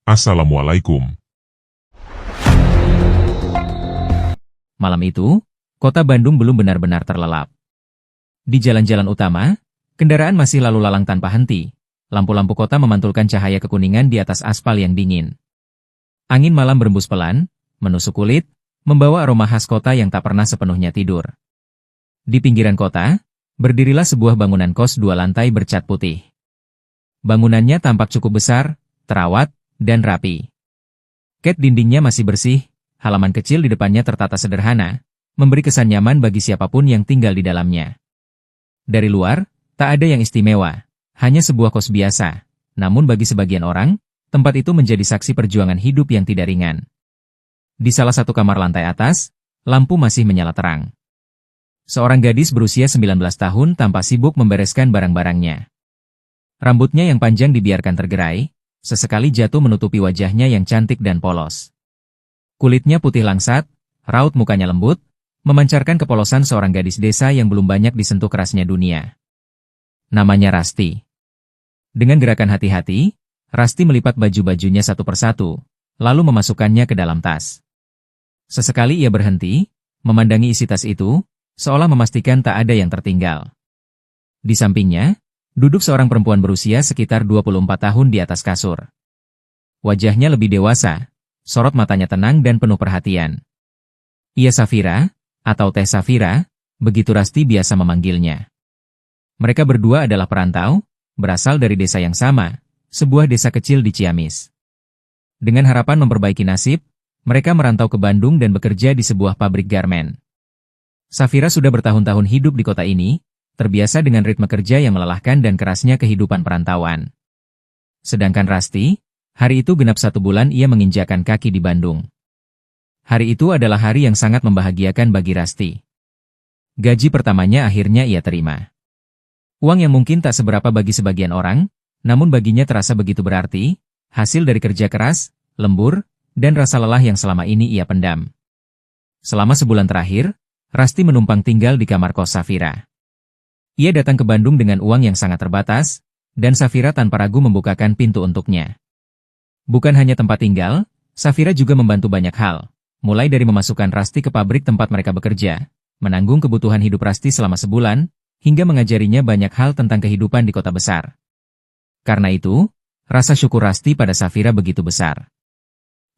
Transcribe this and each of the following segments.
Assalamualaikum. Malam itu, kota Bandung belum benar-benar terlelap. Di jalan-jalan utama, kendaraan masih lalu lalang tanpa henti. Lampu-lampu kota memantulkan cahaya kekuningan di atas aspal yang dingin. Angin malam berembus pelan, menusuk kulit, membawa aroma khas kota yang tak pernah sepenuhnya tidur. Di pinggiran kota, berdirilah sebuah bangunan kos 2 lantai bercat putih. Bangunannya tampak cukup besar, terawat, dan rapi. Cat dindingnya masih bersih, halaman kecil di depannya tertata sederhana, memberi kesan nyaman bagi siapapun yang tinggal di dalamnya. Dari luar, tak ada yang istimewa, hanya sebuah kos biasa. Namun bagi sebagian orang, tempat itu menjadi saksi perjuangan hidup yang tidak ringan. Di salah satu kamar lantai atas, lampu masih menyala terang. Seorang gadis berusia 19 tahun tampak sibuk membereskan barang-barangnya. Rambutnya yang panjang dibiarkan tergerai, sesekali jatuh menutupi wajahnya yang cantik dan polos. Kulitnya putih langsat, raut mukanya lembut, memancarkan kepolosan seorang gadis desa yang belum banyak disentuh kerasnya dunia. Namanya Rasti. Dengan gerakan hati-hati, Rasti melipat baju-bajunya satu persatu, lalu memasukkannya ke dalam tas. Sesekali ia berhenti, memandangi isi tas itu, seolah memastikan tak ada yang tertinggal. Di sampingnya, duduk seorang perempuan berusia sekitar 24 tahun di atas kasur. Wajahnya lebih dewasa, sorot matanya tenang dan penuh perhatian. Ia Safira, atau Teh Safira, begitu Rasti biasa memanggilnya. Mereka berdua adalah perantau, berasal dari desa yang sama, sebuah desa kecil di Ciamis. Dengan harapan memperbaiki nasib, mereka merantau ke Bandung dan bekerja di sebuah pabrik garmen. Safira sudah bertahun-tahun hidup di kota ini, terbiasa dengan ritme kerja yang melelahkan dan kerasnya kehidupan perantauan. Sedangkan Rasti, hari itu genap 1 bulan ia menginjakan kaki di Bandung. Hari itu adalah hari yang sangat membahagiakan bagi Rasti. Gaji pertamanya akhirnya ia terima. Uang yang mungkin tak seberapa bagi sebagian orang, namun baginya terasa begitu berarti, hasil dari kerja keras, lembur, dan rasa lelah yang selama ini ia pendam. Selama sebulan terakhir, Rasti menumpang tinggal di kamar kos Safira. Ia datang ke Bandung dengan uang yang sangat terbatas, dan Safira tanpa ragu membukakan pintu untuknya. Bukan hanya tempat tinggal, Safira juga membantu banyak hal, mulai dari memasukkan Rasti ke pabrik tempat mereka bekerja, menanggung kebutuhan hidup Rasti selama sebulan, hingga mengajarinya banyak hal tentang kehidupan di kota besar. Karena itu, rasa syukur Rasti pada Safira begitu besar.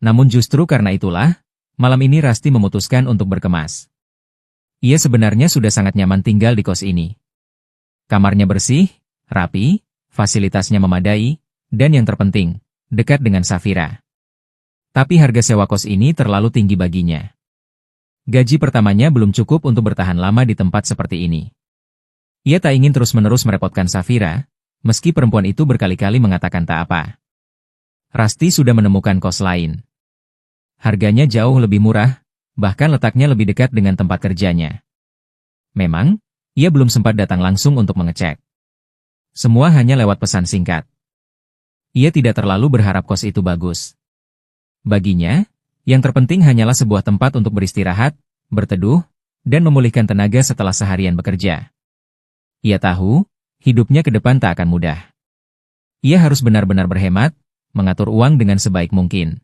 Namun justru karena itulah, malam ini Rasti memutuskan untuk berkemas. Ia sebenarnya sudah sangat nyaman tinggal di kos ini. Kamarnya bersih, rapi, fasilitasnya memadai, dan yang terpenting, dekat dengan Safira. Tapi harga sewa kos ini terlalu tinggi baginya. Gaji pertamanya belum cukup untuk bertahan lama di tempat seperti ini. Ia tak ingin terus-menerus merepotkan Safira, meski perempuan itu berkali-kali mengatakan tak apa. Rasti sudah menemukan kos lain. Harganya jauh lebih murah, bahkan letaknya lebih dekat dengan tempat kerjanya. Memang, ia belum sempat datang langsung untuk mengecek. Semua hanya lewat pesan singkat. Ia tidak terlalu berharap kos itu bagus. Baginya, yang terpenting hanyalah sebuah tempat untuk beristirahat, berteduh, dan memulihkan tenaga setelah seharian bekerja. Ia tahu, hidupnya ke depan tak akan mudah. Ia harus benar-benar berhemat, mengatur uang dengan sebaik mungkin.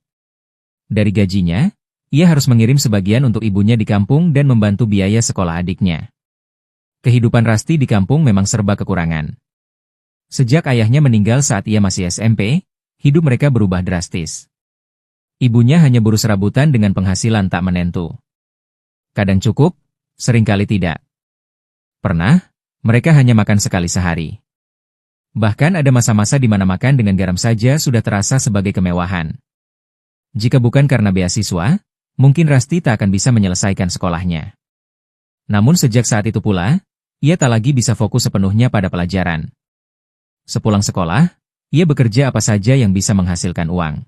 Dari gajinya, ia harus mengirim sebagian untuk ibunya di kampung dan membantu biaya sekolah adiknya. Kehidupan Rasti di kampung memang serba kekurangan. Sejak ayahnya meninggal saat ia masih SMP, hidup mereka berubah drastis. Ibunya hanya buruh serabutan dengan penghasilan tak menentu. Kadang cukup, seringkali tidak. Pernah, mereka hanya makan sekali sehari. Bahkan ada masa-masa di mana makan dengan garam saja sudah terasa sebagai kemewahan. Jika bukan karena beasiswa, mungkin Rasti tak akan bisa menyelesaikan sekolahnya. Namun sejak saat itu pula, ia tak lagi bisa fokus sepenuhnya pada pelajaran. Sepulang sekolah, ia bekerja apa saja yang bisa menghasilkan uang.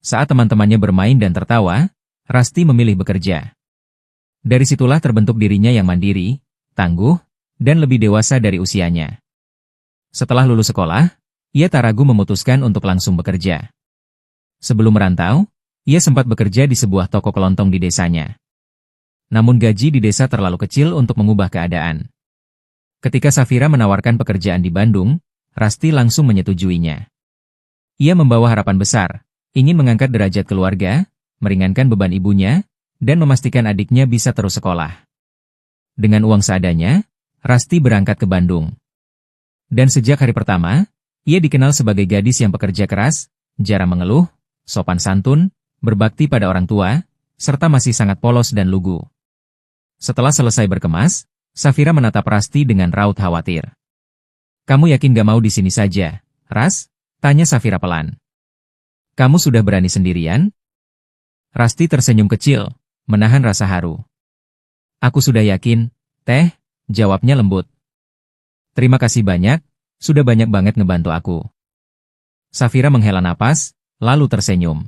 Saat teman-temannya bermain dan tertawa, Rasti memilih bekerja. Dari situlah terbentuk dirinya yang mandiri, tangguh, dan lebih dewasa dari usianya. Setelah lulus sekolah, ia tak ragu memutuskan untuk langsung bekerja. Sebelum merantau, ia sempat bekerja di sebuah toko kelontong di desanya. Namun gaji di desa terlalu kecil untuk mengubah keadaan. Ketika Safira menawarkan pekerjaan di Bandung, Rasti langsung menyetujuinya. Ia membawa harapan besar, ingin mengangkat derajat keluarga, meringankan beban ibunya, dan memastikan adiknya bisa terus sekolah. Dengan uang seadanya, Rasti berangkat ke Bandung. Dan sejak hari pertama, ia dikenal sebagai gadis yang pekerja keras, jarang mengeluh, sopan santun, berbakti pada orang tua, serta masih sangat polos dan lugu. Setelah selesai berkemas, Safira menatap Rasti dengan raut khawatir. "Kamu yakin gak mau di sini saja, Ras?" tanya Safira pelan. "Kamu sudah berani sendirian?" Rasti tersenyum kecil, menahan rasa haru. "Aku sudah yakin, Teh," jawabnya lembut. "Terima kasih banyak, sudah banyak banget ngebantu aku." Safira menghela napas, lalu tersenyum.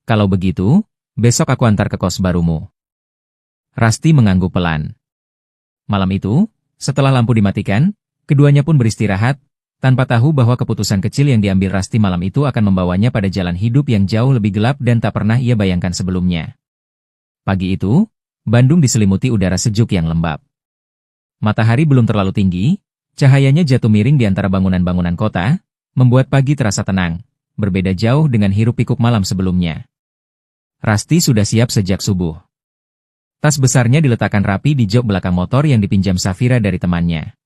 "Kalau begitu, besok aku antar ke kos barumu." Rasti mengangguk pelan. Malam itu, setelah lampu dimatikan, keduanya pun beristirahat, tanpa tahu bahwa keputusan kecil yang diambil Rasti malam itu akan membawanya pada jalan hidup yang jauh lebih gelap dan tak pernah ia bayangkan sebelumnya. Pagi itu, Bandung diselimuti udara sejuk yang lembab. Matahari belum terlalu tinggi, cahayanya jatuh miring di antara bangunan-bangunan kota, membuat pagi terasa tenang, berbeda jauh dengan hiruk-pikuk malam sebelumnya. Rasti sudah siap sejak subuh. Tas besarnya diletakkan rapi di jok belakang motor yang dipinjam Safira dari temannya.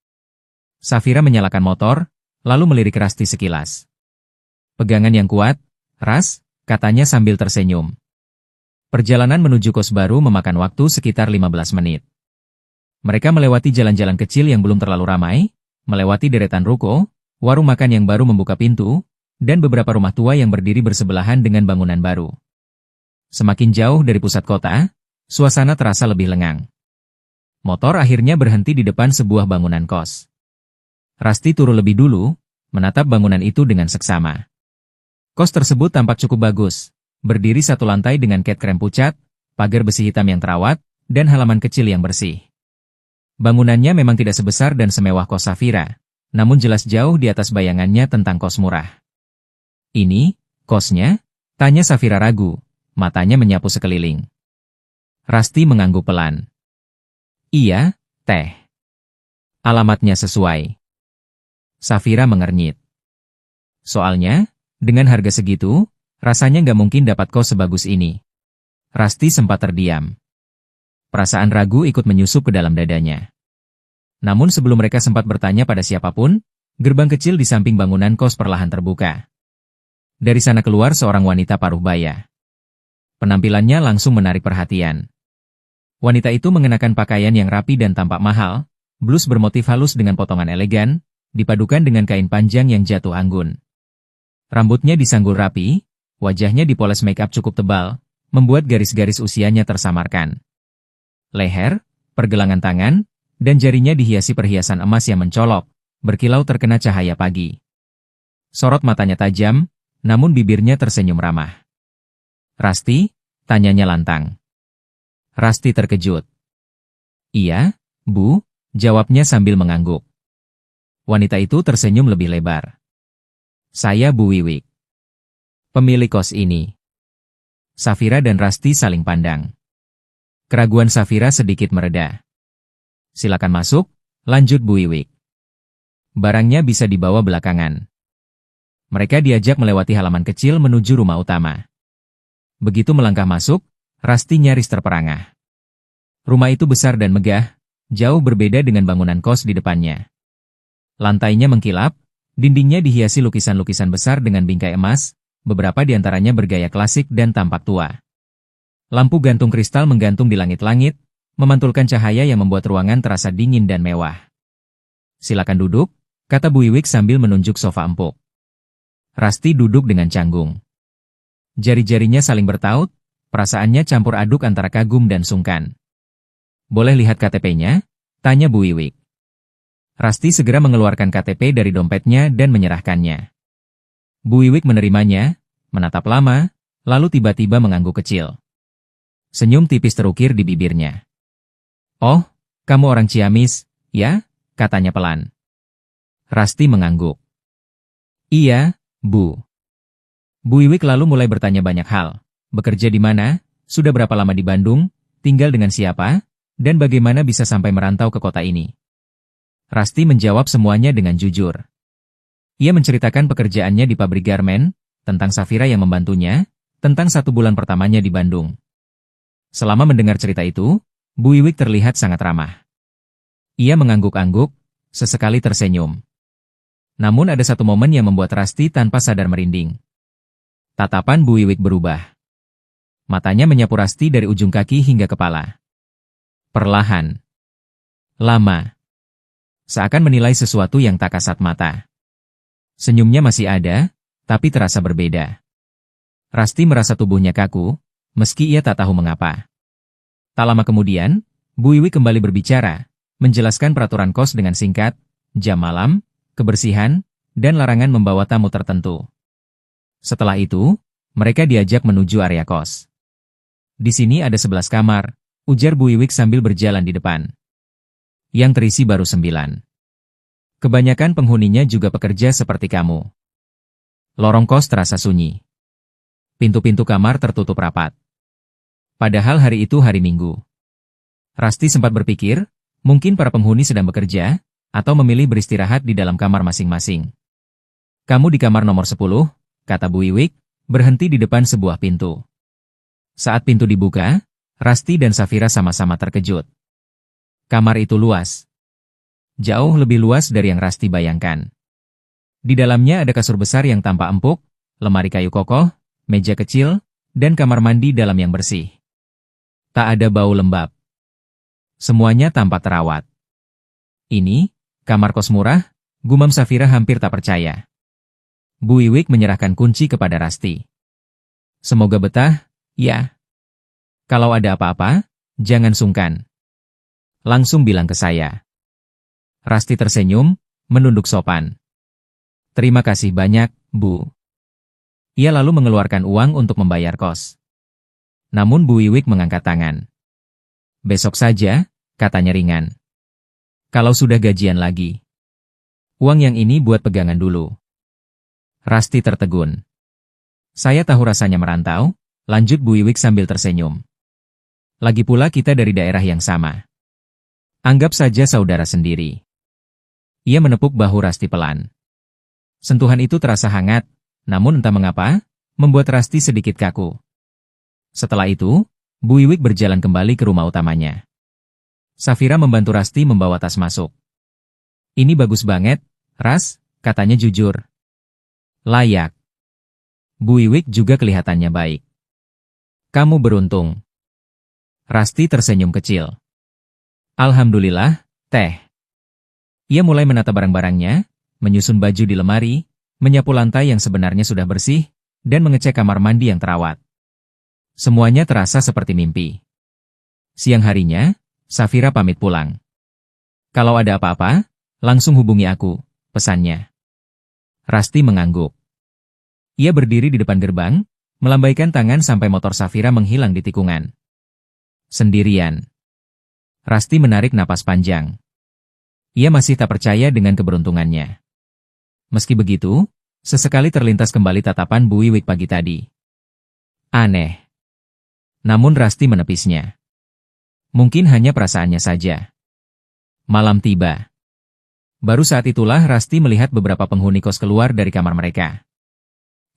Safira menyalakan motor, lalu melirik Rasti sekilas. "Pegangan yang kuat, Ras," katanya sambil tersenyum. Perjalanan menuju kos baru memakan waktu sekitar 15 menit. Mereka melewati jalan-jalan kecil yang belum terlalu ramai, melewati deretan ruko, warung makan yang baru membuka pintu, dan beberapa rumah tua yang berdiri bersebelahan dengan bangunan baru. Semakin jauh dari pusat kota, suasana terasa lebih lengang. Motor akhirnya berhenti di depan sebuah bangunan kos. Rasti turun lebih dulu, menatap bangunan itu dengan seksama. Kos tersebut tampak cukup bagus, berdiri satu lantai dengan cat krem pucat, pagar besi hitam yang terawat, dan halaman kecil yang bersih. Bangunannya memang tidak sebesar dan semewah kos Safira, namun jelas jauh di atas bayangannya tentang kos murah. "Ini, kosnya?" tanya Safira ragu, matanya menyapu sekeliling. Rasti mengangguk pelan. "Iya, Teh. Alamatnya sesuai." Safira mengernyit. "Soalnya, dengan harga segitu, rasanya nggak mungkin dapat kos sebagus ini." Rasti sempat terdiam. Perasaan ragu ikut menyusup ke dalam dadanya. Namun sebelum mereka sempat bertanya pada siapapun, gerbang kecil di samping bangunan kos perlahan terbuka. Dari sana keluar seorang wanita paruh baya. Penampilannya langsung menarik perhatian. Wanita itu mengenakan pakaian yang rapi dan tampak mahal, blus bermotif halus dengan potongan elegan, dipadukan dengan kain panjang yang jatuh anggun. Rambutnya disanggul rapi, wajahnya dipoles make up cukup tebal, membuat garis-garis usianya tersamarkan. Leher, pergelangan tangan, dan jarinya dihiasi perhiasan emas yang mencolok, berkilau terkena cahaya pagi. Sorot matanya tajam, namun bibirnya tersenyum ramah. "Rasti?" tanyanya lantang. Rasti terkejut. "Iya, Bu," jawabnya sambil mengangguk. Wanita itu tersenyum lebih lebar. "Saya Bu Wiwik, pemilik kos ini." Safira dan Rasti saling pandang. Keraguan Safira sedikit mereda. "Silakan masuk," lanjut Bu Wiwik. "Barangnya bisa dibawa belakangan." Mereka diajak melewati halaman kecil menuju rumah utama. Begitu melangkah masuk, Rasti nyaris terperangah. Rumah itu besar dan megah, jauh berbeda dengan bangunan kos di depannya. Lantainya mengkilap, dindingnya dihiasi lukisan-lukisan besar dengan bingkai emas, beberapa di antaranya bergaya klasik dan tampak tua. Lampu gantung kristal menggantung di langit-langit, memantulkan cahaya yang membuat ruangan terasa dingin dan mewah. "Silakan duduk," kata Bu Wiwik sambil menunjuk sofa empuk. Rasti duduk dengan canggung. Jari-jarinya saling bertaut, perasaannya campur aduk antara kagum dan sungkan. "Boleh lihat KTP-nya?" tanya Bu Wiwik. Rasti segera mengeluarkan KTP dari dompetnya dan menyerahkannya. Bu Wiwik menerimanya, menatap lama, lalu tiba-tiba mengangguk kecil. Senyum tipis terukir di bibirnya. "Oh, kamu orang Ciamis, ya?" katanya pelan. Rasti mengangguk. "Iya, Bu." Bu Wiwik lalu mulai bertanya banyak hal. Bekerja di mana, sudah berapa lama di Bandung, tinggal dengan siapa, dan bagaimana bisa sampai merantau ke kota ini. Rasti menjawab semuanya dengan jujur. Ia menceritakan pekerjaannya di pabrik garmen, tentang Safira yang membantunya, tentang 1 bulan pertamanya di Bandung. Selama mendengar cerita itu, Bu Wiwik terlihat sangat ramah. Ia mengangguk-angguk, sesekali tersenyum. Namun ada satu momen yang membuat Rasti tanpa sadar merinding. Tatapan Bu Wiwik berubah. Matanya menyapu Rasti dari ujung kaki hingga kepala. Perlahan. Lama. Seakan menilai sesuatu yang tak kasat mata. Senyumnya masih ada, tapi terasa berbeda. Rasti merasa tubuhnya kaku, meski ia tak tahu mengapa. Tak lama kemudian, Bu Wiwik kembali berbicara, menjelaskan peraturan kos dengan singkat, jam malam, kebersihan, dan larangan membawa tamu tertentu. Setelah itu, mereka diajak menuju area kos. Di sini ada 11 kamar, ujar Bu Wiwik sambil berjalan di depan. Yang terisi baru 9. Kebanyakan penghuninya juga pekerja seperti kamu. Lorong kos terasa sunyi. Pintu-pintu kamar tertutup rapat. Padahal hari itu hari Minggu. Rasti sempat berpikir, mungkin para penghuni sedang bekerja, atau memilih beristirahat di dalam kamar masing-masing. Kamu di kamar nomor 10, kata Bu Wiwik, berhenti di depan sebuah pintu. Saat pintu dibuka, Rasti dan Safira sama-sama terkejut. Kamar itu luas. Jauh lebih luas dari yang Rasti bayangkan. Di dalamnya ada kasur besar yang tampak empuk, lemari kayu kokoh, meja kecil, dan kamar mandi dalam yang bersih. Tak ada bau lembab. Semuanya tampak terawat. Ini, kamar kos murah, gumam Safira hampir tak percaya. Bu Wiwik menyerahkan kunci kepada Rasti. Semoga betah, ya. Kalau ada apa-apa, jangan sungkan. Langsung bilang ke saya. Rasti tersenyum, menunduk sopan. Terima kasih banyak, Bu. Ia lalu mengeluarkan uang untuk membayar kos. Namun Bu Wiwik mengangkat tangan. Besok saja, katanya ringan. Kalau sudah gajian lagi. Uang yang ini buat pegangan dulu. Rasti tertegun. Saya tahu rasanya merantau, lanjut Bu Wiwik sambil tersenyum. Lagi pula kita dari daerah yang sama. Anggap saja saudara sendiri. Ia menepuk bahu Rasti pelan. Sentuhan itu terasa hangat, namun entah mengapa, membuat Rasti sedikit kaku. Setelah itu, Bu Wiwik berjalan kembali ke rumah utamanya. Safira membantu Rasti membawa tas masuk. Ini bagus banget, Ras, katanya jujur. Layak. Bu Wiwik juga kelihatannya baik. Kamu beruntung. Rasti tersenyum kecil. Alhamdulillah, Teh. Ia mulai menata barang-barangnya, menyusun baju di lemari, menyapu lantai yang sebenarnya sudah bersih, dan mengecek kamar mandi yang terawat. Semuanya terasa seperti mimpi. Siang harinya, Safira pamit pulang. Kalau ada apa-apa, langsung hubungi aku, pesannya. Rasti mengangguk. Ia berdiri di depan gerbang, melambaikan tangan sampai motor Safira menghilang di tikungan. Sendirian. Rasti menarik napas panjang. Ia masih tak percaya dengan keberuntungannya. Meski begitu, sesekali terlintas kembali tatapan Bu Wiwik pagi tadi. Aneh. Namun Rasti menepisnya. Mungkin hanya perasaannya saja. Malam tiba. Baru saat itulah Rasti melihat beberapa penghuni kos keluar dari kamar mereka.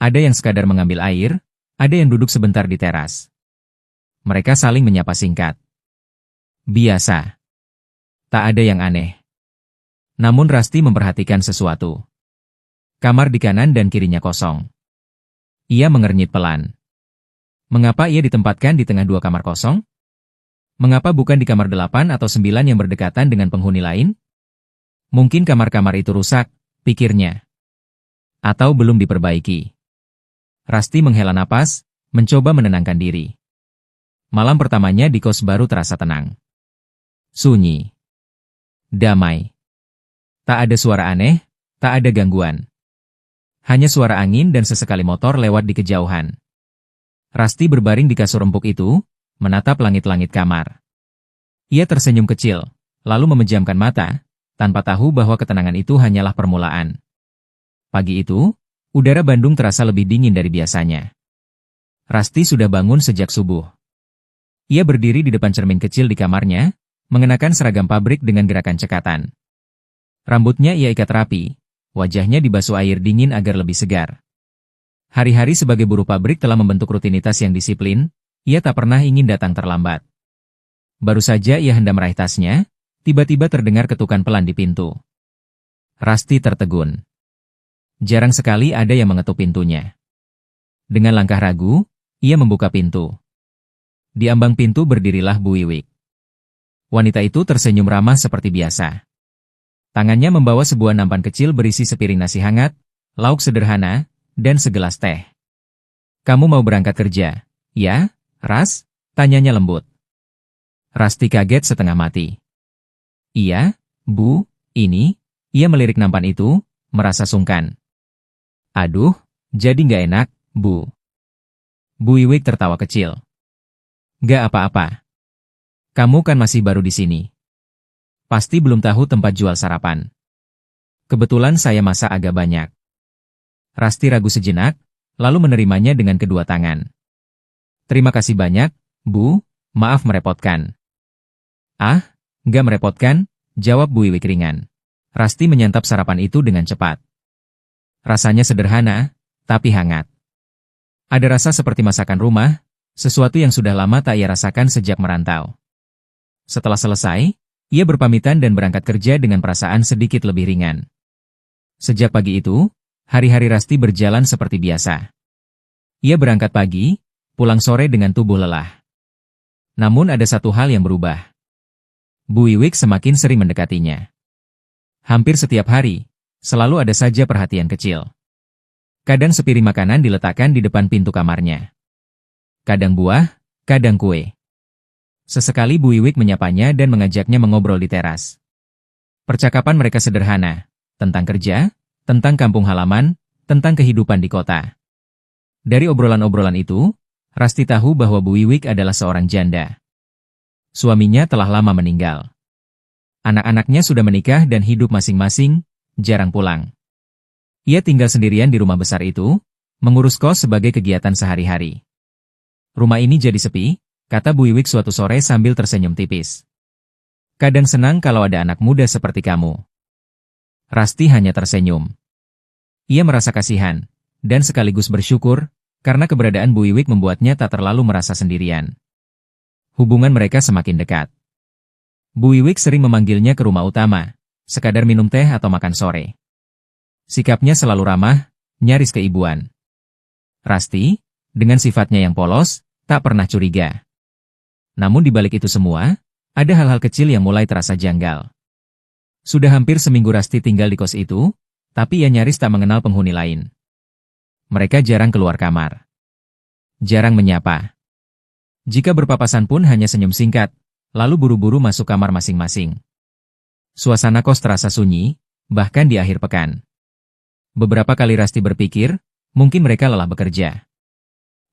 Ada yang sekadar mengambil air, ada yang duduk sebentar di teras. Mereka saling menyapa singkat. Biasa. Tak ada yang aneh. Namun Rasti memperhatikan sesuatu. Kamar di kanan dan kirinya kosong. Ia mengernyit pelan. Mengapa ia ditempatkan di tengah 2 kamar kosong? Mengapa bukan di kamar 8 atau 9 yang berdekatan dengan penghuni lain? Mungkin kamar-kamar itu rusak, pikirnya. Atau belum diperbaiki. Rasti menghela napas, mencoba menenangkan diri. Malam pertamanya di kos baru terasa tenang. Sunyi. Damai. Tak ada suara aneh, tak ada gangguan. Hanya suara angin dan sesekali motor lewat di kejauhan. Rasti berbaring di kasur empuk itu, menatap langit-langit kamar. Ia tersenyum kecil, lalu memejamkan mata, tanpa tahu bahwa ketenangan itu hanyalah permulaan. Pagi itu, udara Bandung terasa lebih dingin dari biasanya. Rasti sudah bangun sejak subuh. Ia berdiri di depan cermin kecil di kamarnya, mengenakan seragam pabrik dengan gerakan cekatan. Rambutnya ia ikat rapi, wajahnya dibasuh air dingin agar lebih segar. Hari-hari sebagai buruh pabrik telah membentuk rutinitas yang disiplin, ia tak pernah ingin datang terlambat. Baru saja ia hendak meraih tasnya, tiba-tiba terdengar ketukan pelan di pintu. Rusty tertegun. Jarang sekali ada yang mengetuk pintunya. Dengan langkah ragu, ia membuka pintu. Di ambang pintu berdirilah Bu Wiwik. Wanita itu tersenyum ramah seperti biasa. Tangannya membawa sebuah nampan kecil berisi sepiring nasi hangat, lauk sederhana, dan segelas teh. "Kamu mau berangkat kerja, ya, Ras?" tanyanya lembut. Rusty kaget setengah mati. "Iya, Bu, ini," ia melirik nampan itu, merasa sungkan. "Aduh, jadi nggak enak, Bu." Bu Wiwik tertawa kecil. "Gak apa-apa. Kamu kan masih baru di sini. Pasti belum tahu tempat jual sarapan. Kebetulan saya masak agak banyak." Rusty ragu sejenak, lalu menerimanya dengan kedua tangan. "Terima kasih banyak, Bu, maaf merepotkan." "Ah, nggak merepotkan," jawab Bu Wiwik ringan. Rusty menyantap sarapan itu dengan cepat. Rasanya sederhana, tapi hangat. Ada rasa seperti masakan rumah, sesuatu yang sudah lama tak ia rasakan sejak merantau. Setelah selesai, ia berpamitan dan berangkat kerja dengan perasaan sedikit lebih ringan. Sejak pagi itu, hari-hari Rusty berjalan seperti biasa. Ia berangkat pagi, pulang sore dengan tubuh lelah. Namun ada satu hal yang berubah. Bu Wiwik semakin sering mendekatinya. Hampir setiap hari, selalu ada saja perhatian kecil. Kadang sepiring makanan diletakkan di depan pintu kamarnya. Kadang buah, kadang kue. Sesekali Bu Wiwik menyapanya dan mengajaknya mengobrol di teras. Percakapan mereka sederhana, tentang kerja, tentang kampung halaman, tentang kehidupan di kota. Dari obrolan-obrolan itu, Rusty tahu bahwa Bu Wiwik adalah seorang janda. Suaminya telah lama meninggal. Anak-anaknya sudah menikah dan hidup masing-masing, jarang pulang. Ia tinggal sendirian di rumah besar itu, mengurus kos sebagai kegiatan sehari-hari. "Rumah ini jadi sepi," kata Bu Wiwik suatu sore sambil tersenyum tipis. "Kadang senang kalau ada anak muda seperti kamu." Rusty hanya tersenyum. Ia merasa kasihan, dan sekaligus bersyukur, karena keberadaan Bu Wiwik membuatnya tak terlalu merasa sendirian. Hubungan mereka semakin dekat. Bu Wiwik sering memanggilnya ke rumah utama, sekadar minum teh atau makan sore. Sikapnya selalu ramah, nyaris keibuan. Rusty, dengan sifatnya yang polos, tak pernah curiga. Namun di balik itu semua, ada hal-hal kecil yang mulai terasa janggal. Sudah hampir seminggu Rusty tinggal di kos itu, tapi ia nyaris tak mengenal penghuni lain. Mereka jarang keluar kamar. Jarang menyapa. Jika berpapasan pun hanya senyum singkat, lalu buru-buru masuk kamar masing-masing. Suasana kos terasa sunyi, bahkan di akhir pekan. Beberapa kali Rusty berpikir, mungkin mereka lelah bekerja.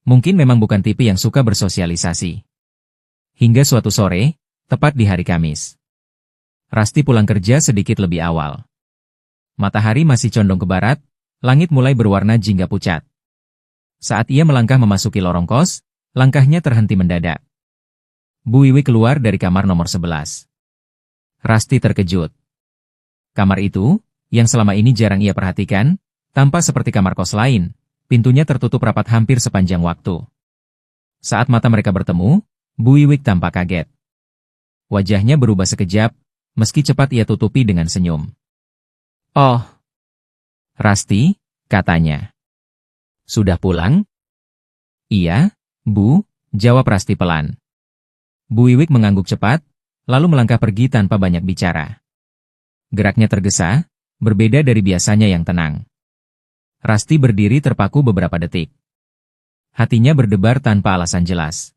Mungkin memang bukan tipe yang suka bersosialisasi. Hingga suatu sore, tepat di hari Kamis. Rusty pulang kerja sedikit lebih awal. Matahari masih condong ke barat, langit mulai berwarna jingga pucat. Saat ia melangkah memasuki lorong kos, langkahnya terhenti mendadak. Bu Wiwik keluar dari kamar nomor 11. Rusty terkejut. Kamar itu, yang selama ini jarang ia perhatikan, tampak seperti kamar kos lain, pintunya tertutup rapat hampir sepanjang waktu. Saat mata mereka bertemu, Bu Wiwik tampak kaget. Wajahnya berubah sekejap, meski cepat ia tutupi dengan senyum. "Oh, Rusty," katanya. "Sudah pulang?" "Iya, Bu," jawab Rusty pelan. Bu Wiwik mengangguk cepat, lalu melangkah pergi tanpa banyak bicara. Geraknya tergesa, berbeda dari biasanya yang tenang. Rusty berdiri terpaku beberapa detik. Hatinya berdebar tanpa alasan jelas.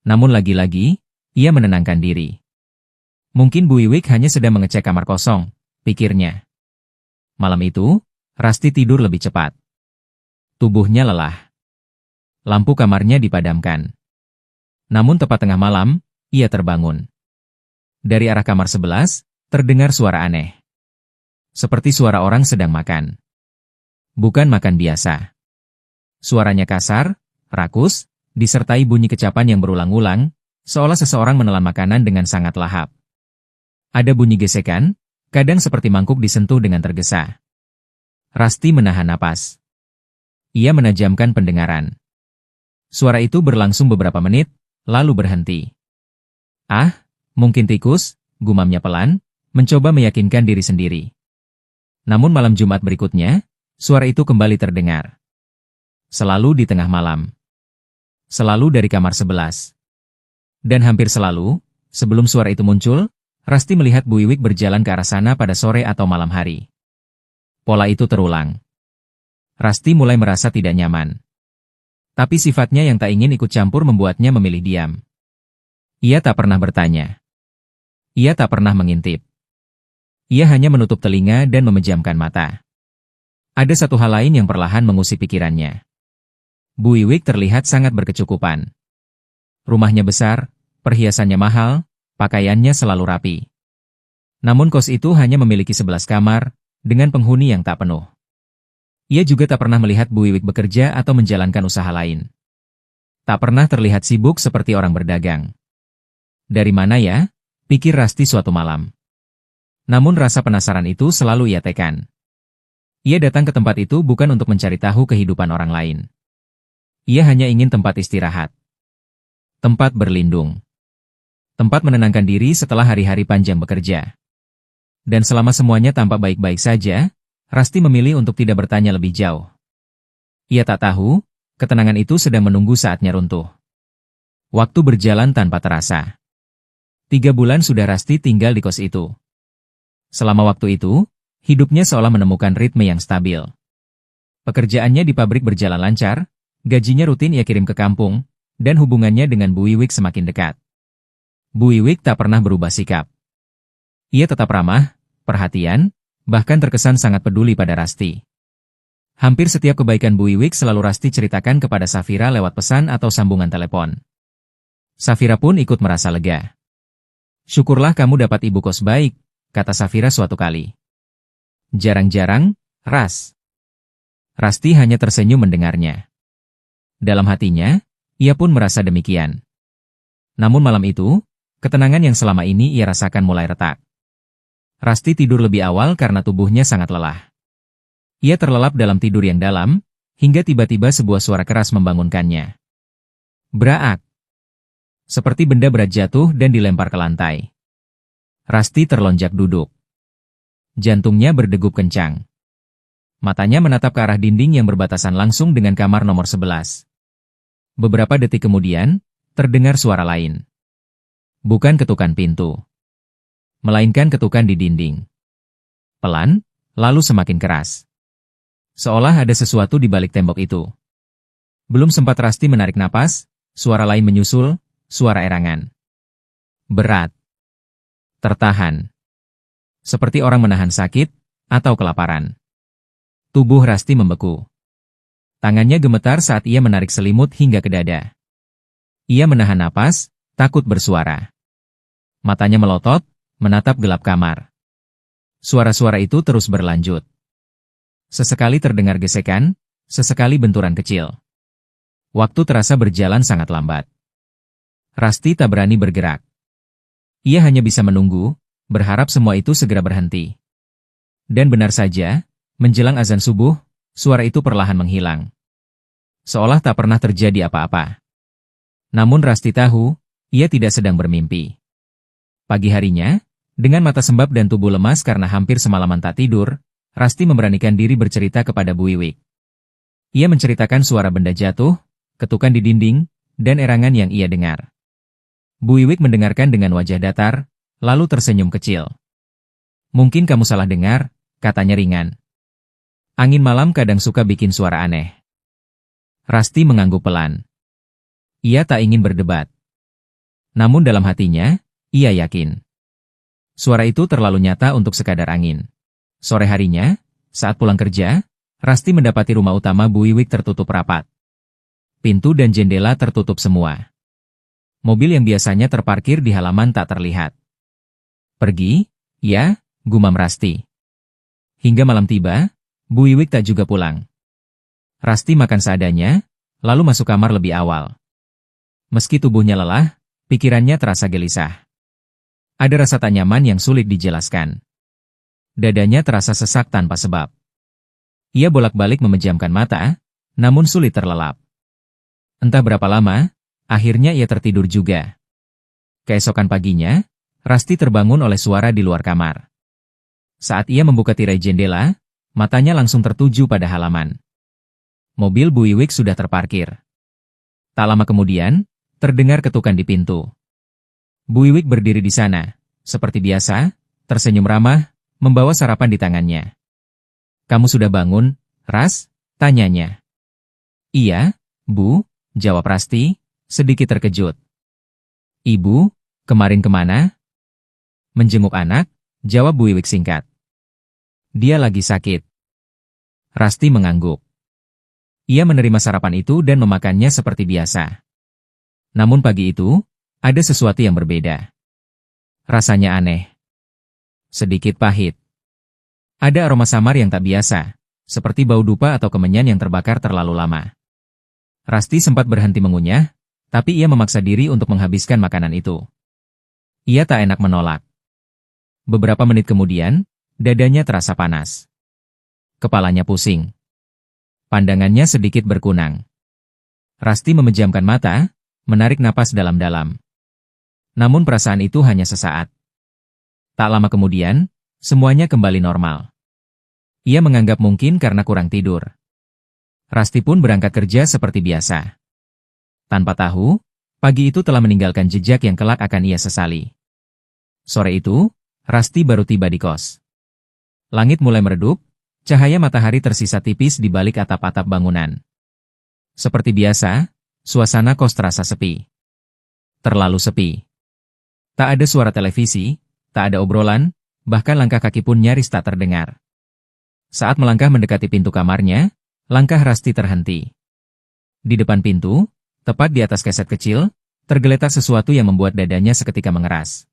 Namun lagi-lagi, ia menenangkan diri. Mungkin Bu Wiwik hanya sedang mengecek kamar kosong, pikirnya. Malam itu, Rusty tidur lebih cepat. Tubuhnya lelah. Lampu kamarnya dipadamkan. Namun tepat tengah malam, ia terbangun. Dari arah kamar 11, terdengar suara aneh. Seperti suara orang sedang makan. Bukan makan biasa. Suaranya kasar, rakus, disertai bunyi kecapan yang berulang-ulang, seolah seseorang menelan makanan dengan sangat lahap. Ada bunyi gesekan, kadang seperti mangkuk disentuh dengan tergesa. Rusty menahan napas. Ia menajamkan pendengaran. Suara itu berlangsung beberapa menit, lalu berhenti. Ah, mungkin tikus, gumamnya pelan, mencoba meyakinkan diri sendiri. Namun malam Jumat berikutnya, suara itu kembali terdengar. Selalu di tengah malam. Selalu dari kamar 11. Dan hampir selalu, sebelum suara itu muncul, Rasti melihat Bu Wiwik berjalan ke arah sana pada sore atau malam hari. Pola itu terulang. Rasti mulai merasa tidak nyaman. Tapi sifatnya yang tak ingin ikut campur membuatnya memilih diam. Ia tak pernah bertanya. Ia tak pernah mengintip. Ia hanya menutup telinga dan memejamkan mata. Ada satu hal lain yang perlahan mengusik pikirannya. Bu Wiwik terlihat sangat berkecukupan. Rumahnya besar, perhiasannya mahal, pakaiannya selalu rapi. Namun kos itu hanya memiliki 11 kamar, dengan penghuni yang tak penuh. Ia juga tak pernah melihat Bu Wiwik bekerja atau menjalankan usaha lain. Tak pernah terlihat sibuk seperti orang berdagang. Dari mana ya? Pikir Rasti suatu malam. Namun rasa penasaran itu selalu ia tekan. Ia datang ke tempat itu bukan untuk mencari tahu kehidupan orang lain. Ia hanya ingin tempat istirahat. Tempat berlindung. Tempat menenangkan diri setelah hari-hari panjang bekerja. Dan selama semuanya tampak baik-baik saja, Rasti memilih untuk tidak bertanya lebih jauh. Ia tak tahu, ketenangan itu sedang menunggu saatnya runtuh. Waktu berjalan tanpa terasa. 3 bulan sudah Rasti tinggal di kos itu. Selama waktu itu, hidupnya seolah menemukan ritme yang stabil. Pekerjaannya di pabrik berjalan lancar, gajinya rutin ia kirim ke kampung, dan hubungannya dengan Bu Wiwik semakin dekat. Bu Wiwik tak pernah berubah sikap. Ia tetap ramah, perhatian, bahkan terkesan sangat peduli pada Rasti. Hampir setiap kebaikan Bu Wiwik selalu Rasti ceritakan kepada Safira lewat pesan atau sambungan telepon. Safira pun ikut merasa lega. "Syukurlah kamu dapat ibu kos baik," kata Safira suatu kali. "Jarang-jarang, Ras." Rasti hanya tersenyum mendengarnya. Dalam hatinya, ia pun merasa demikian. Namun malam itu, ketenangan yang selama ini ia rasakan mulai retak. Rasti tidur lebih awal karena tubuhnya sangat lelah. Ia terlelap dalam tidur yang dalam, hingga tiba-tiba sebuah suara keras membangunkannya. Braak. Seperti benda berat jatuh dan dilempar ke lantai. Rasti terlonjak duduk. Jantungnya berdegup kencang. Matanya menatap ke arah dinding yang berbatasan langsung dengan kamar nomor 11. Beberapa detik kemudian, terdengar suara lain. Bukan ketukan pintu, melainkan ketukan di dinding. Pelan, lalu semakin keras. Seolah ada sesuatu di balik tembok itu. Belum sempat Rasti menarik napas, suara lain menyusul, suara erangan. Berat. Tertahan. Seperti orang menahan sakit, atau kelaparan. Tubuh Rasti membeku. Tangannya gemetar saat ia menarik selimut hingga ke dada. Ia menahan napas, takut bersuara. Matanya melotot, menatap gelap kamar. Suara-suara itu terus berlanjut. Sesekali terdengar gesekan, sesekali benturan kecil. Waktu terasa berjalan sangat lambat. Rasti tak berani bergerak. Ia hanya bisa menunggu, berharap semua itu segera berhenti. Dan benar saja, menjelang azan subuh, suara itu perlahan menghilang. Seolah tak pernah terjadi apa-apa. Namun Rasti tahu, ia tidak sedang bermimpi. Pagi harinya, dengan mata sembab dan tubuh lemas karena hampir semalaman tak tidur, Rasti memberanikan diri bercerita kepada Bu Wiwik. Ia menceritakan suara benda jatuh, ketukan di dinding, dan erangan yang ia dengar. Bu Wiwik mendengarkan dengan wajah datar, lalu tersenyum kecil. "Mungkin kamu salah dengar," katanya ringan. "Angin malam kadang suka bikin suara aneh." Rasti mengangguk pelan. Ia tak ingin berdebat. Namun dalam hatinya, ia yakin. Suara itu terlalu nyata untuk sekadar angin. Sore harinya, saat pulang kerja, Rasti mendapati rumah utama Bu Wiwik tertutup rapat. Pintu dan jendela tertutup semua. Mobil yang biasanya terparkir di halaman tak terlihat. "Pergi, ya," gumam Rasti. Hingga malam tiba, Bu Wiwik tak juga pulang. Rasti makan seadanya, lalu masuk kamar lebih awal. Meski tubuhnya lelah, pikirannya terasa gelisah. Ada rasa tak nyaman yang sulit dijelaskan. Dadanya terasa sesak tanpa sebab. Ia bolak-balik memejamkan mata, namun sulit terlelap. Entah berapa lama, akhirnya ia tertidur juga. Keesokan paginya, Rasti terbangun oleh suara di luar kamar. Saat ia membuka tirai jendela, matanya langsung tertuju pada halaman. Mobil Bu Wiwik sudah terparkir. Tak lama kemudian, terdengar ketukan di pintu. Bu Wiwik berdiri di sana, seperti biasa, tersenyum ramah, membawa sarapan di tangannya. "Kamu sudah bangun, Ras?" tanyanya. "Iya, Bu," jawab Rasti, sedikit terkejut. "Ibu, kemarin kemana?" "Menjenguk anak," jawab Bu Wiwik singkat. "Dia lagi sakit." Rasti mengangguk. Ia menerima sarapan itu dan memakannya seperti biasa. Namun pagi itu, ada sesuatu yang berbeda. Rasanya aneh. Sedikit pahit. Ada aroma samar yang tak biasa, seperti bau dupa atau kemenyan yang terbakar terlalu lama. Rasti sempat berhenti mengunyah, tapi ia memaksa diri untuk menghabiskan makanan itu. Ia tak enak menolak. Beberapa menit kemudian, dadanya terasa panas. Kepalanya pusing. Pandangannya sedikit berkunang. Rasti memejamkan mata, menarik napas dalam-dalam. Namun perasaan itu hanya sesaat. Tak lama kemudian, semuanya kembali normal. Ia menganggap mungkin karena kurang tidur. Rasti pun berangkat kerja seperti biasa. Tanpa tahu, pagi itu telah meninggalkan jejak yang kelak akan ia sesali. Sore itu, Rasti baru tiba di kos. Langit mulai meredup, cahaya matahari tersisa tipis di balik atap-atap bangunan. Seperti biasa, suasana kos terasa sepi. Terlalu sepi. Tak ada suara televisi, tak ada obrolan, bahkan langkah kaki pun nyaris tak terdengar. Saat melangkah mendekati pintu kamarnya, langkah Rasti terhenti. Di depan pintu, tepat di atas keset kecil, tergeletak sesuatu yang membuat dadanya seketika mengeras.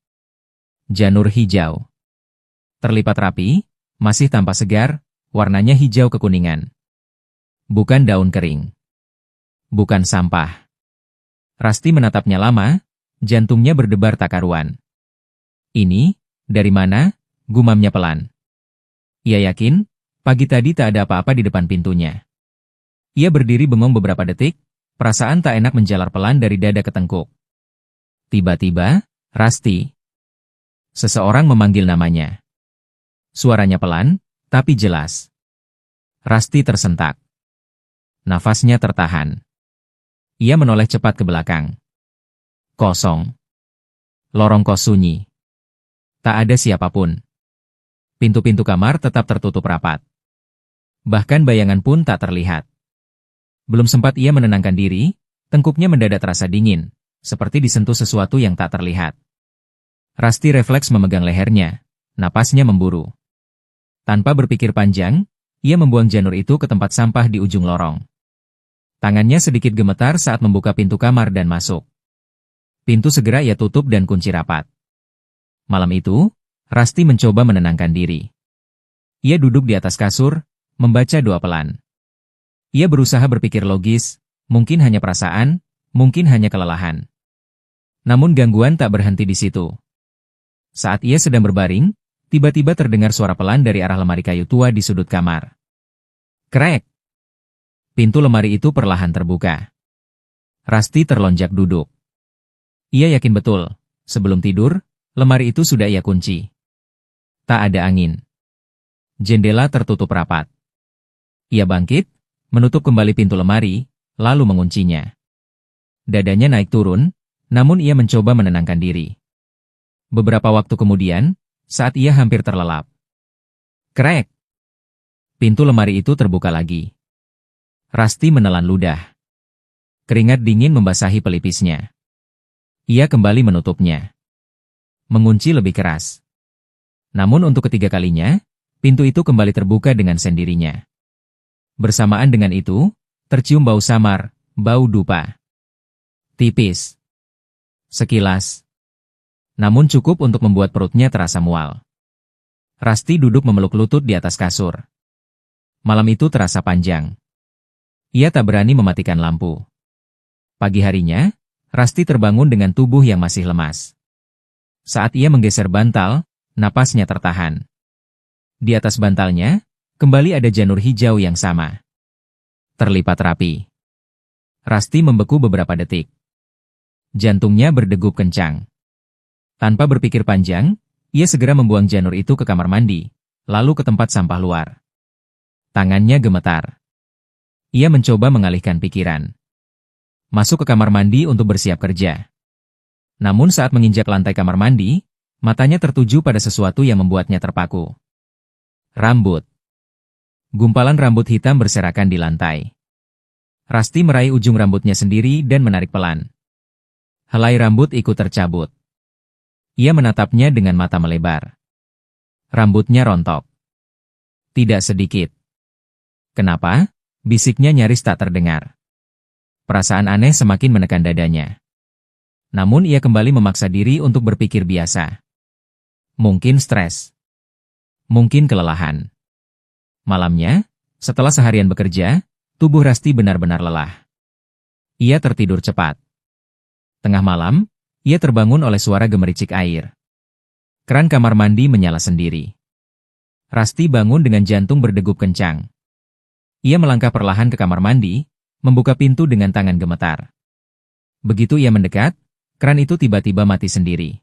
Janur hijau. Terlipat rapi, masih tampak segar, warnanya hijau kekuningan. Bukan daun kering. Bukan sampah. Rasti menatapnya lama, jantungnya berdebar tak karuan. "Ini, dari mana?" gumamnya pelan. Ia yakin, pagi tadi tak ada apa-apa di depan pintunya. Ia berdiri bengong beberapa detik, perasaan tak enak menjalar pelan dari dada ke tengkuk. Tiba-tiba, "Rasti." Seseorang memanggil namanya. Suaranya pelan, tapi jelas. Rasti tersentak. Nafasnya tertahan. Ia menoleh cepat ke belakang. Kosong. Lorong kos sunyi. Tak ada siapapun. Pintu-pintu kamar tetap tertutup rapat. Bahkan bayangan pun tak terlihat. Belum sempat ia menenangkan diri, tengkuknya mendadak terasa dingin, seperti disentuh sesuatu yang tak terlihat. Rasti refleks memegang lehernya, napasnya memburu. Tanpa berpikir panjang, ia membuang janur itu ke tempat sampah di ujung lorong. Tangannya sedikit gemetar saat membuka pintu kamar dan masuk. Pintu segera ia tutup dan kunci rapat. Malam itu, Rasti mencoba menenangkan diri. Ia duduk di atas kasur, membaca doa pelan. Ia berusaha berpikir logis, mungkin hanya perasaan, mungkin hanya kelelahan. Namun gangguan tak berhenti di situ. Saat ia sedang berbaring, tiba-tiba terdengar suara pelan dari arah lemari kayu tua di sudut kamar. Krek! Pintu lemari itu perlahan terbuka. Rasti terlonjak duduk. Ia yakin betul, sebelum tidur, lemari itu sudah ia kunci. Tak ada angin. Jendela tertutup rapat. Ia bangkit, menutup kembali pintu lemari, lalu menguncinya. Dadanya naik turun, namun ia mencoba menenangkan diri. Beberapa waktu kemudian, saat ia hampir terlelap. Krek! Pintu lemari itu terbuka lagi. Rasti menelan ludah. Keringat dingin membasahi pelipisnya. Ia kembali menutupnya. Mengunci lebih keras. Namun untuk ketiga kalinya, pintu itu kembali terbuka dengan sendirinya. Bersamaan dengan itu, tercium bau samar, bau dupa. Tipis. Sekilas. Namun cukup untuk membuat perutnya terasa mual. Rasti duduk memeluk lutut di atas kasur. Malam itu terasa panjang. Ia tak berani mematikan lampu. Pagi harinya, Rasti terbangun dengan tubuh yang masih lemas. Saat ia menggeser bantal, napasnya tertahan. Di atas bantalnya, kembali ada janur hijau yang sama. terlipat rapi. Rasti membeku beberapa detik. Jantungnya berdegup kencang. Tanpa berpikir panjang, ia segera membuang janur itu ke kamar mandi, lalu ke tempat sampah luar. Tangannya gemetar. Ia mencoba mengalihkan pikiran. Masuk ke kamar mandi untuk bersiap kerja. Namun saat menginjak lantai kamar mandi, matanya tertuju pada sesuatu yang membuatnya terpaku. Rambut. Gumpalan rambut hitam berserakan di lantai. Rasti meraih ujung rambutnya sendiri dan menarik pelan. Helai rambut ikut tercabut. Ia menatapnya dengan mata melebar. Rambutnya rontok. Tidak sedikit. Kenapa? Bisiknya nyaris tak terdengar. Perasaan aneh semakin menekan dadanya. Namun ia kembali memaksa diri untuk berpikir biasa. Mungkin stres. Mungkin kelelahan. Malamnya, setelah seharian bekerja, tubuh Rasti benar-benar lelah. Ia tertidur cepat. Tengah malam, ia terbangun oleh suara gemericik air. Keran kamar mandi menyala sendiri. Rasti bangun dengan jantung berdegup kencang. Ia melangkah perlahan ke kamar mandi, membuka pintu dengan tangan gemetar. Begitu ia mendekat, keran itu tiba-tiba mati sendiri.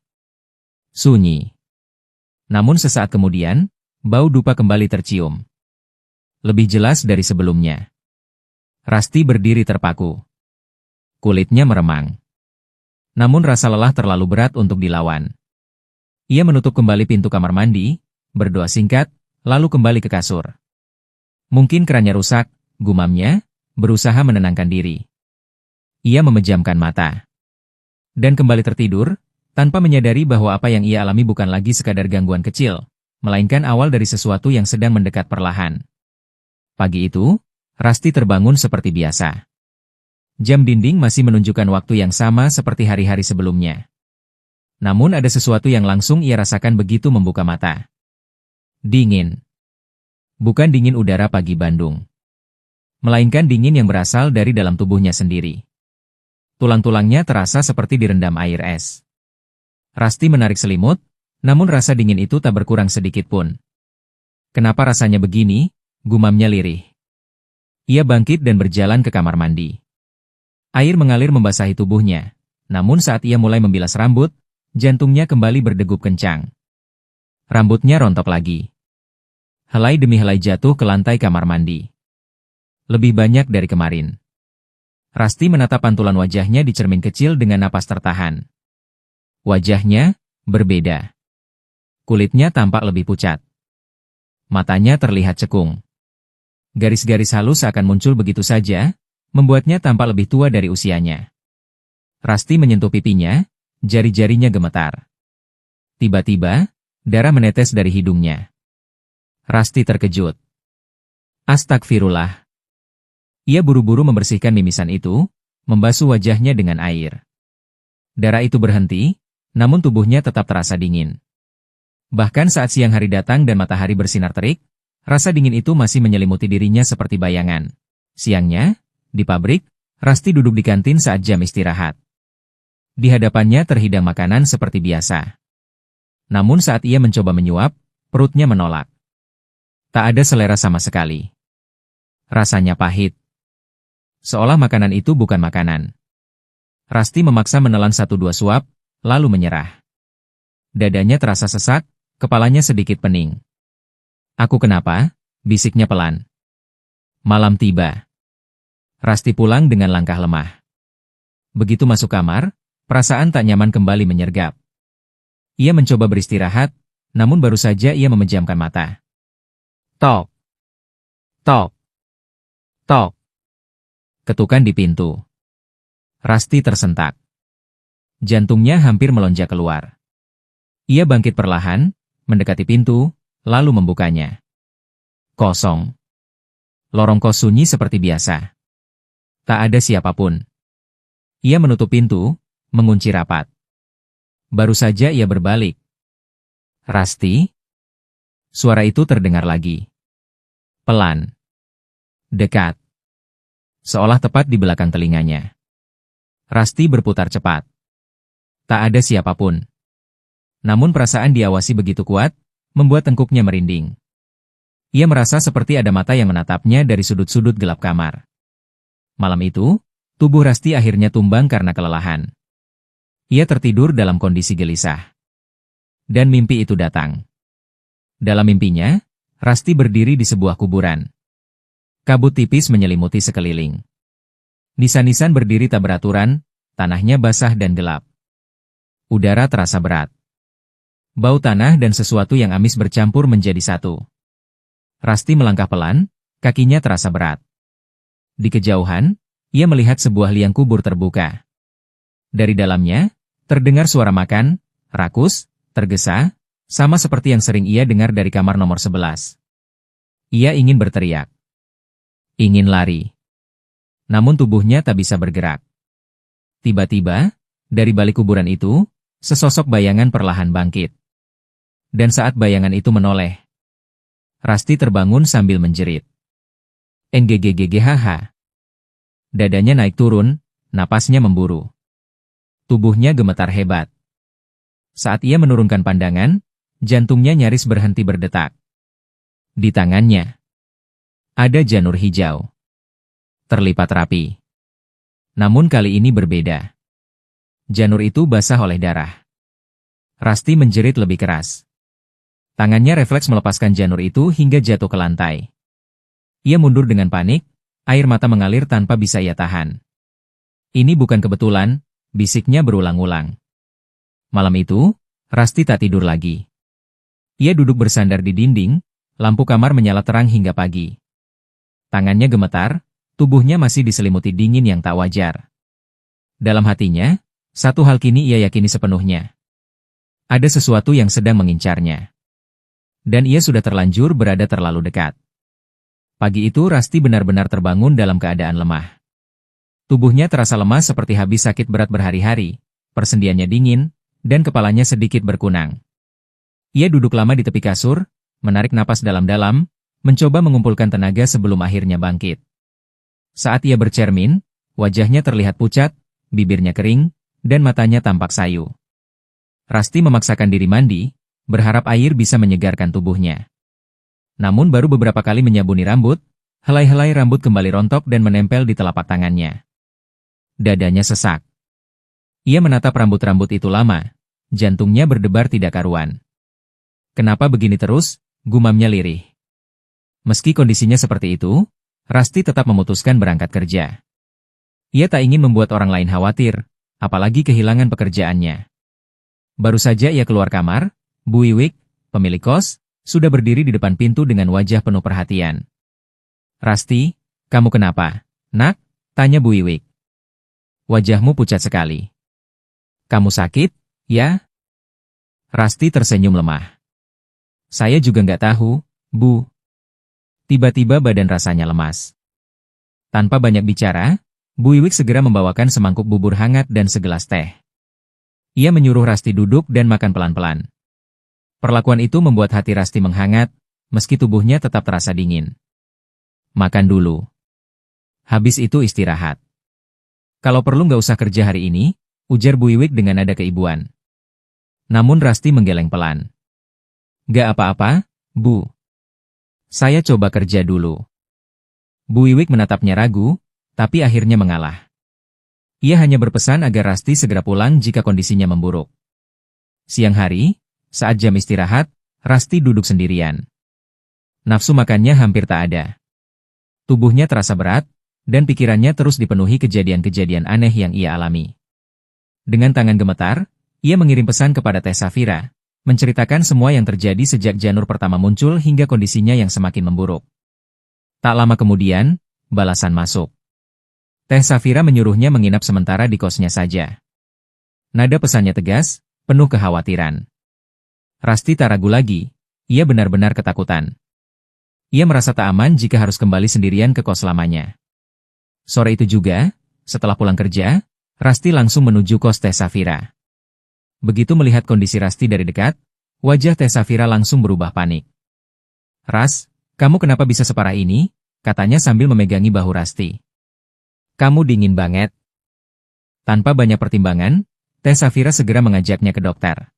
Sunyi. Namun sesaat kemudian, bau dupa kembali tercium. Lebih jelas dari sebelumnya. Rasti berdiri terpaku. Kulitnya meremang. Namun rasa lelah terlalu berat untuk dilawan. Ia menutup kembali pintu kamar mandi, berdoa singkat, lalu kembali ke kasur. Mungkin kerannya rusak, gumamnya, berusaha menenangkan diri. Ia memejamkan mata. Dan kembali tertidur, tanpa menyadari bahwa apa yang ia alami bukan lagi sekadar gangguan kecil, melainkan awal dari sesuatu yang sedang mendekat perlahan. Pagi itu, Rasti terbangun seperti biasa. Jam dinding masih menunjukkan waktu yang sama seperti hari-hari sebelumnya. Namun ada sesuatu yang langsung ia rasakan begitu membuka mata. Dingin. Bukan dingin udara pagi Bandung. Melainkan dingin yang berasal dari dalam tubuhnya sendiri. Tulang-tulangnya terasa seperti direndam air es. Rasti menarik selimut, namun rasa dingin itu tak berkurang sedikit pun. Kenapa rasanya begini? Gumamnya lirih. Ia bangkit dan berjalan ke kamar mandi. Air mengalir membasahi tubuhnya, namun saat ia mulai membilas rambut, jantungnya kembali berdegup kencang. Rambutnya rontok lagi. Helai demi helai jatuh ke lantai kamar mandi. Lebih banyak dari kemarin. Rasti menatap pantulan wajahnya di cermin kecil dengan napas tertahan. Wajahnya berbeda. Kulitnya tampak lebih pucat. Matanya terlihat cekung. Garis-garis halus akan muncul begitu saja, membuatnya tampak lebih tua dari usianya. Rasti menyentuh pipinya, jari-jarinya gemetar. Tiba-tiba, darah menetes dari hidungnya. Rasti terkejut. Astagfirullah. Ia buru-buru membersihkan mimisan itu, membasuh wajahnya dengan air. Darah itu berhenti, namun tubuhnya tetap terasa dingin. Bahkan saat siang hari datang dan matahari bersinar terik, rasa dingin itu masih menyelimuti dirinya seperti bayangan. Siangnya, di pabrik, Rasti duduk di kantin saat jam istirahat. Di hadapannya terhidang makanan seperti biasa. Namun saat ia mencoba menyuap, perutnya menolak. Tak ada selera sama sekali. Rasanya pahit. Seolah makanan itu bukan makanan. Rasti memaksa menelan 1-2 suap, lalu menyerah. Dadanya terasa sesak, kepalanya sedikit pening. Aku kenapa? Bisiknya pelan. Malam tiba. Rasti pulang dengan langkah lemah. Begitu masuk kamar, perasaan tak nyaman kembali menyergap. Ia mencoba beristirahat, namun baru saja ia memejamkan mata. Tok. Tok. Tok. Ketukan di pintu. Rasti tersentak. Jantungnya hampir melonjak keluar. Ia bangkit perlahan, mendekati pintu, lalu membukanya. Kosong. Lorong kos sunyi seperti biasa. Tak ada siapapun. Ia menutup pintu, mengunci rapat. Baru saja ia berbalik. Rasti? Suara itu terdengar lagi. Pelan. Dekat. Seolah tepat di belakang telinganya. Rasti berputar cepat. Tak ada siapapun. Namun perasaan diawasi begitu kuat, membuat tengkuknya merinding. Ia merasa seperti ada mata yang menatapnya dari sudut-sudut gelap kamar. Malam itu, tubuh Rasti akhirnya tumbang karena kelelahan. Ia tertidur dalam kondisi gelisah. Dan mimpi itu datang. Dalam mimpinya, Rasti berdiri di sebuah kuburan. Kabut tipis menyelimuti sekeliling. Nisan-nisan berdiri tak beraturan, tanahnya basah dan gelap. Udara terasa berat. Bau tanah dan sesuatu yang amis bercampur menjadi satu. Rasti melangkah pelan, kakinya terasa berat. Di kejauhan, ia melihat sebuah liang kubur terbuka. Dari dalamnya, terdengar suara makan, rakus, tergesa, sama seperti yang sering ia dengar dari kamar nomor 11. Ia ingin berteriak. Ingin lari. Namun tubuhnya tak bisa bergerak. Tiba-tiba, dari balik kuburan itu, sesosok bayangan perlahan bangkit. Dan saat bayangan itu menoleh, Rasti terbangun sambil menjerit. NGGGGHH. Dadanya naik turun, napasnya memburu. Tubuhnya gemetar hebat. Saat ia menurunkan pandangan, jantungnya nyaris berhenti berdetak. Di tangannya ada janur hijau. Terlipat rapi. Namun kali ini berbeda. Janur itu basah oleh darah. Rasti menjerit lebih keras. Tangannya refleks melepaskan janur itu hingga jatuh ke lantai. Ia mundur dengan panik, air mata mengalir tanpa bisa ia tahan. Ini bukan kebetulan, bisiknya berulang-ulang. Malam itu, Rasti tak tidur lagi. Ia duduk bersandar di dinding, lampu kamar menyala terang hingga pagi. Tangannya gemetar, tubuhnya masih diselimuti dingin yang tak wajar. Dalam hatinya, satu hal kini ia yakini sepenuhnya. Ada sesuatu yang sedang mengincarnya. Dan ia sudah terlanjur berada terlalu dekat. Pagi itu Rasti benar-benar terbangun dalam keadaan lemah. Tubuhnya terasa lemas seperti habis sakit berat berhari-hari, persendiannya dingin, dan kepalanya sedikit berkunang. Ia duduk lama di tepi kasur, menarik napas dalam-dalam, mencoba mengumpulkan tenaga sebelum akhirnya bangkit. Saat ia bercermin, wajahnya terlihat pucat, bibirnya kering, dan matanya tampak sayu. Rasti memaksakan diri mandi, berharap air bisa menyegarkan tubuhnya. Namun baru beberapa kali menyabuni rambut, helai-helai rambut kembali rontok dan menempel di telapak tangannya. Dadanya sesak. Ia menatap rambut-rambut itu lama, jantungnya berdebar tidak karuan. Kenapa begini terus, gumamnya lirih. Meski kondisinya seperti itu, Rasti tetap memutuskan berangkat kerja. Ia tak ingin membuat orang lain khawatir, apalagi kehilangan pekerjaannya. Baru saja ia keluar kamar, Bu Wiwik, pemilik kos, sudah berdiri di depan pintu dengan wajah penuh perhatian. Rasti, kamu kenapa, nak? Tanya Bu Wiwik. Wajahmu pucat sekali. Kamu sakit, ya? Rasti tersenyum lemah. Saya juga nggak tahu, Bu. Tiba-tiba badan rasanya lemas. Tanpa banyak bicara, Bu Wiwik segera membawakan semangkuk bubur hangat dan segelas teh. Ia menyuruh Rasti duduk dan makan pelan-pelan. Perlakuan itu membuat hati Rasti menghangat, meski tubuhnya tetap terasa dingin. Makan dulu. Habis itu istirahat. Kalau perlu nggak usah kerja hari ini, ujar Bu Wiwik dengan nada keibuan. Namun Rasti menggeleng pelan. Nggak apa-apa, Bu. Saya coba kerja dulu. Bu Wiwik menatapnya ragu, tapi akhirnya mengalah. Ia hanya berpesan agar Rasti segera pulang jika kondisinya memburuk. Siang hari, saat jam istirahat, Rasti duduk sendirian. Nafsu makannya hampir tak ada. Tubuhnya terasa berat, dan pikirannya terus dipenuhi kejadian-kejadian aneh yang ia alami. Dengan tangan gemetar, ia mengirim pesan kepada Teh Safira, menceritakan semua yang terjadi sejak janur pertama muncul hingga kondisinya yang semakin memburuk. Tak lama kemudian, balasan masuk. Teh Safira menyuruhnya menginap sementara di kosnya saja. Nada pesannya tegas, penuh kekhawatiran. Rasti tak ragu lagi, ia benar-benar ketakutan. Ia merasa tak aman jika harus kembali sendirian ke kos lamanya. Sore itu juga, setelah pulang kerja, Rasti langsung menuju kos Teh Safira. Begitu melihat kondisi Rasti dari dekat, wajah Teh Safira langsung berubah panik. Ras, kamu kenapa bisa separah ini? Katanya sambil memegangi bahu Rasti. Kamu dingin banget. Tanpa banyak pertimbangan, Teh Safira segera mengajaknya ke dokter.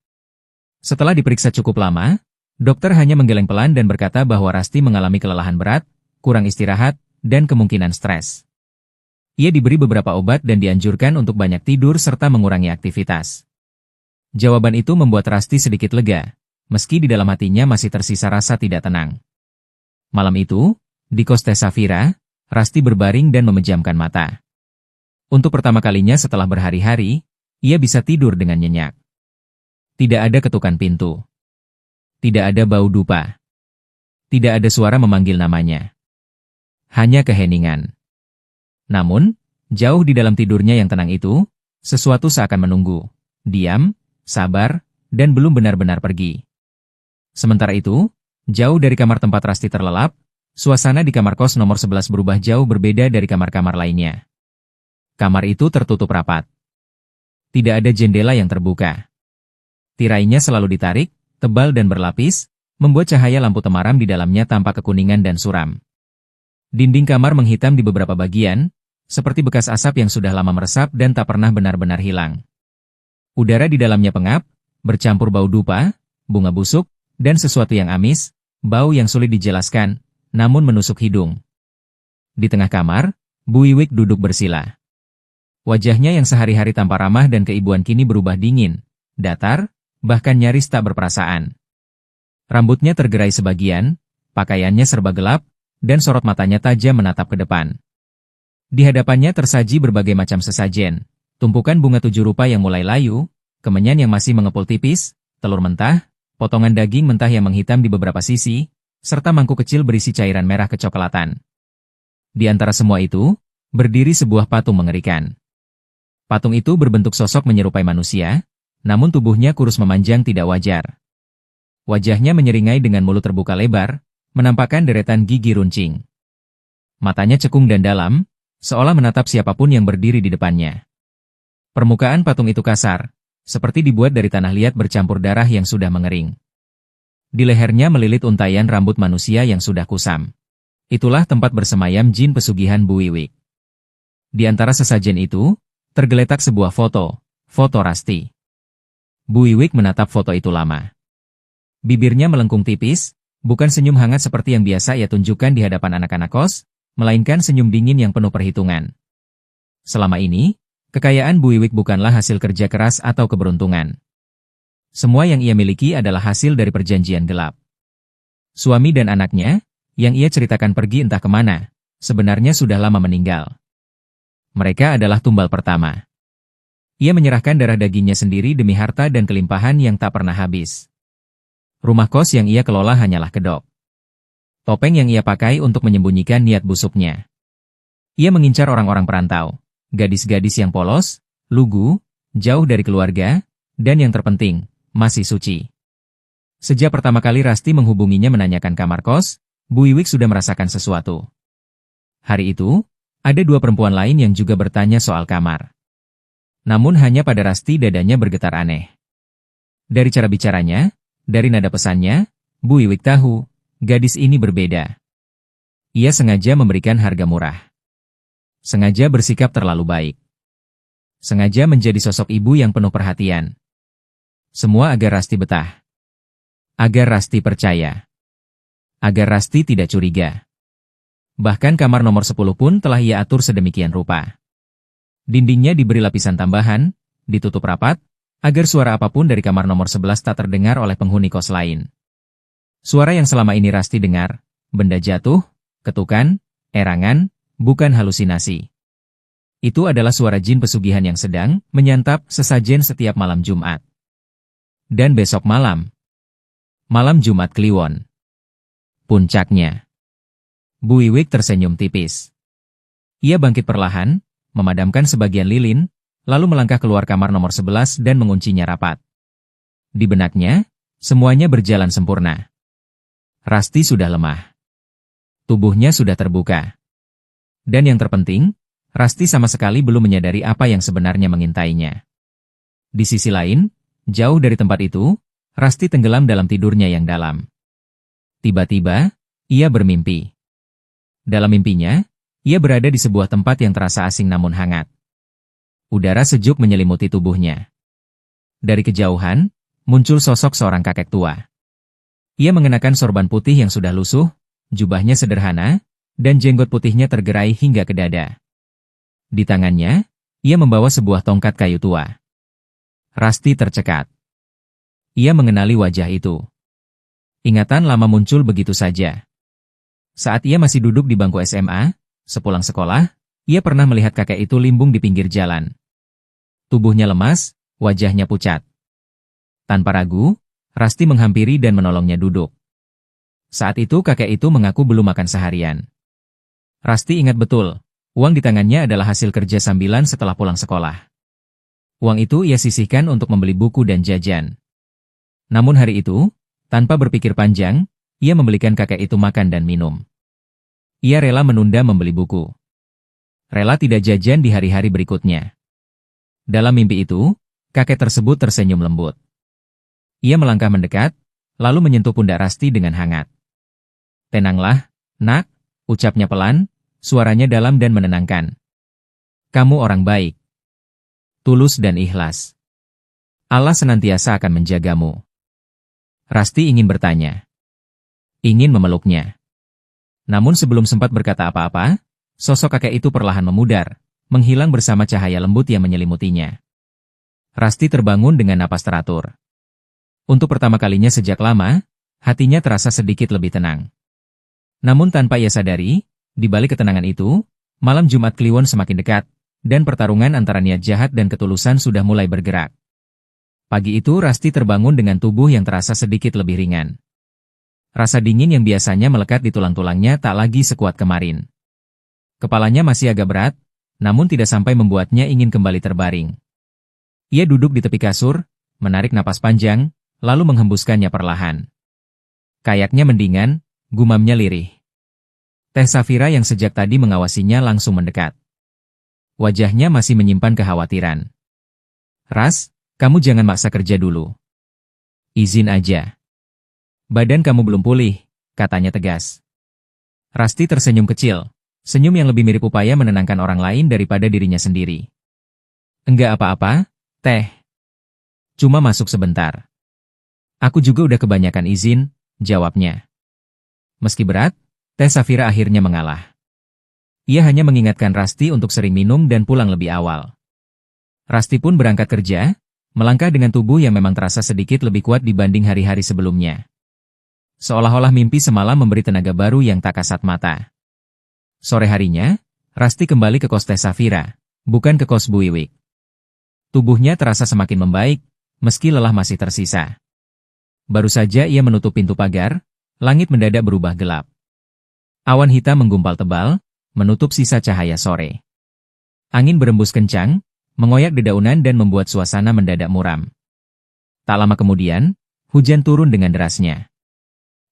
Setelah diperiksa cukup lama, dokter hanya menggeleng pelan dan berkata bahwa Rasti mengalami kelelahan berat, kurang istirahat, dan kemungkinan stres. Ia diberi beberapa obat dan dianjurkan untuk banyak tidur serta mengurangi aktivitas. Jawaban itu membuat Rasti sedikit lega, meski di dalam hatinya masih tersisa rasa tidak tenang. Malam itu, di kos Teh Safira, Rasti berbaring dan memejamkan mata. Untuk pertama kalinya setelah berhari-hari, ia bisa tidur dengan nyenyak. Tidak ada ketukan pintu. Tidak ada bau dupa. Tidak ada suara memanggil namanya. Hanya keheningan. Namun, jauh di dalam tidurnya yang tenang itu, sesuatu seakan menunggu. Diam, sabar, dan belum benar-benar pergi. Sementara itu, jauh dari kamar tempat Rasti terlelap, suasana di kamar kos nomor 11 berubah jauh berbeda dari kamar-kamar lainnya. Kamar itu tertutup rapat. Tidak ada jendela yang terbuka. Tirainya selalu ditarik, tebal dan berlapis, membuat cahaya lampu temaram di dalamnya tampak kekuningan dan suram. Dinding kamar menghitam di beberapa bagian, seperti bekas asap yang sudah lama meresap dan tak pernah benar-benar hilang. Udara di dalamnya pengap, bercampur bau dupa, bunga busuk, dan sesuatu yang amis, bau yang sulit dijelaskan, namun menusuk hidung. Di tengah kamar, Bu Wiwik duduk bersila. Wajahnya yang sehari-hari tampak ramah dan keibuan kini berubah dingin, datar, bahkan nyaris tak berperasaan. Rambutnya tergerai sebagian, pakaiannya serba gelap, dan sorot matanya tajam menatap ke depan. Di hadapannya tersaji berbagai macam sesajen, tumpukan bunga 7 rupa yang mulai layu, kemenyan yang masih mengepul tipis, telur mentah, potongan daging mentah yang menghitam di beberapa sisi, serta mangkuk kecil berisi cairan merah kecoklatan. Di antara semua itu, berdiri sebuah patung mengerikan. Patung itu berbentuk sosok menyerupai manusia, namun tubuhnya kurus memanjang tidak wajar. Wajahnya menyeringai dengan mulut terbuka lebar, menampakkan deretan gigi runcing. Matanya cekung dan dalam, seolah menatap siapapun yang berdiri di depannya. Permukaan patung itu kasar, seperti dibuat dari tanah liat bercampur darah yang sudah mengering. Di lehernya melilit untaian rambut manusia yang sudah kusam. Itulah tempat bersemayam jin pesugihan Bu Wiwik. Di antara sesajen itu, tergeletak sebuah foto Rasti. Bu Wiwik menatap foto itu lama. Bibirnya melengkung tipis, bukan senyum hangat seperti yang biasa ia tunjukkan di hadapan anak-anak kos, melainkan senyum dingin yang penuh perhitungan. Selama ini, kekayaan Bu Wiwik bukanlah hasil kerja keras atau keberuntungan. Semua yang ia miliki adalah hasil dari perjanjian gelap. Suami dan anaknya, yang ia ceritakan pergi entah kemana, sebenarnya sudah lama meninggal. Mereka adalah tumbal pertama. Ia menyerahkan darah dagingnya sendiri demi harta dan kelimpahan yang tak pernah habis. Rumah kos yang ia kelola hanyalah kedok. Topeng yang ia pakai untuk menyembunyikan niat busuknya. Ia mengincar orang-orang perantau, gadis-gadis yang polos, lugu, jauh dari keluarga, dan yang terpenting, masih suci. Sejak pertama kali Rasti menghubunginya menanyakan kamar kos, Bu Wiwik sudah merasakan sesuatu. Hari itu, ada 2 perempuan lain yang juga bertanya soal kamar. Namun hanya pada Rasti dadanya bergetar aneh. Dari cara bicaranya, dari nada pesannya, Bu Wiwik tahu, gadis ini berbeda. Ia sengaja memberikan harga murah. Sengaja bersikap terlalu baik. Sengaja menjadi sosok ibu yang penuh perhatian. Semua agar Rasti betah. Agar Rasti percaya. Agar Rasti tidak curiga. Bahkan kamar nomor 10 pun telah ia atur sedemikian rupa. Dindingnya diberi lapisan tambahan, ditutup rapat, agar suara apapun dari kamar nomor 11 tak terdengar oleh penghuni kos lain. Suara yang selama ini Rasti dengar, benda jatuh, ketukan, erangan, bukan halusinasi. Itu adalah suara jin pesugihan yang sedang menyantap sesajen setiap malam Jumat. Dan besok malam, malam Jumat Kliwon. Puncaknya. Bu Wiwik tersenyum tipis. Ia bangkit perlahan, memadamkan sebagian lilin, lalu melangkah keluar kamar nomor 11 dan menguncinya rapat. Di benaknya, semuanya berjalan sempurna. Rasti sudah lemah. Tubuhnya sudah terbuka. Dan yang terpenting, Rasti sama sekali belum menyadari apa yang sebenarnya mengintainya. Di sisi lain, jauh dari tempat itu, Rasti tenggelam dalam tidurnya yang dalam. Tiba-tiba, ia bermimpi. Dalam mimpinya, ia berada di sebuah tempat yang terasa asing namun hangat. Udara sejuk menyelimuti tubuhnya. Dari kejauhan, muncul sosok seorang kakek tua. Ia mengenakan sorban putih yang sudah lusuh, jubahnya sederhana, dan jenggot putihnya tergerai hingga ke dada. Di tangannya, ia membawa sebuah tongkat kayu tua. Rasti tercekat. Ia mengenali wajah itu. Ingatan lama muncul begitu saja. Saat ia masih duduk di bangku SMA, sepulang sekolah, ia pernah melihat kakek itu limbung di pinggir jalan. Tubuhnya lemas, wajahnya pucat. Tanpa ragu, Rasti menghampiri dan menolongnya duduk. Saat itu kakek itu mengaku belum makan seharian. Rasti ingat betul, uang di tangannya adalah hasil kerja sambilan setelah pulang sekolah. Uang itu ia sisihkan untuk membeli buku dan jajan. Namun hari itu, tanpa berpikir panjang, ia membelikan kakek itu makan dan minum. Ia rela menunda membeli buku. Rela tidak jajan di hari-hari berikutnya. Dalam mimpi itu, kakek tersebut tersenyum lembut. Ia melangkah mendekat, lalu menyentuh pundak Rasti dengan hangat. "Tenanglah, nak," ucapnya pelan, suaranya dalam dan menenangkan. "Kamu orang baik. Tulus dan ikhlas. Allah senantiasa akan menjagamu." Rasti ingin bertanya. Ingin memeluknya. Namun sebelum sempat berkata apa-apa, sosok kakek itu perlahan memudar, menghilang bersama cahaya lembut yang menyelimutinya. Rasti terbangun dengan napas teratur. Untuk pertama kalinya sejak lama, hatinya terasa sedikit lebih tenang. Namun tanpa ia sadari, di balik ketenangan itu, malam Jumat Kliwon semakin dekat, dan pertarungan antara niat jahat dan ketulusan sudah mulai bergerak. Pagi itu Rasti terbangun dengan tubuh yang terasa sedikit lebih ringan. Rasa dingin yang biasanya melekat di tulang-tulangnya tak lagi sekuat kemarin. Kepalanya masih agak berat, namun tidak sampai membuatnya ingin kembali terbaring. Ia duduk di tepi kasur, menarik napas panjang, lalu menghembuskannya perlahan. Kayaknya mendingan, gumamnya lirih. Teh Safira yang sejak tadi mengawasinya langsung mendekat. Wajahnya masih menyimpan kekhawatiran. "Ras, kamu jangan maksa kerja dulu. Izin aja. Badan kamu belum pulih," katanya tegas. Rasti tersenyum kecil, senyum yang lebih mirip upaya menenangkan orang lain daripada dirinya sendiri. "Enggak apa-apa, Teh. Cuma masuk sebentar." "Aku juga udah kebanyakan izin," jawabnya. Meski berat, Teh Safira akhirnya mengalah. Ia hanya mengingatkan Rasti untuk sering minum dan pulang lebih awal. Rasti pun berangkat kerja, melangkah dengan tubuh yang memang terasa sedikit lebih kuat dibanding hari-hari sebelumnya. Seolah-olah mimpi semalam memberi tenaga baru yang tak kasat mata. Sore harinya, Rasti kembali ke kos Teh Safira, bukan ke kos Bu Wiwik. Tubuhnya terasa semakin membaik, meski lelah masih tersisa. Baru saja ia menutup pintu pagar, langit mendadak berubah gelap. Awan hitam menggumpal tebal, menutup sisa cahaya sore. Angin berembus kencang, mengoyak dedaunan dan membuat suasana mendadak muram. Tak lama kemudian, hujan turun dengan derasnya.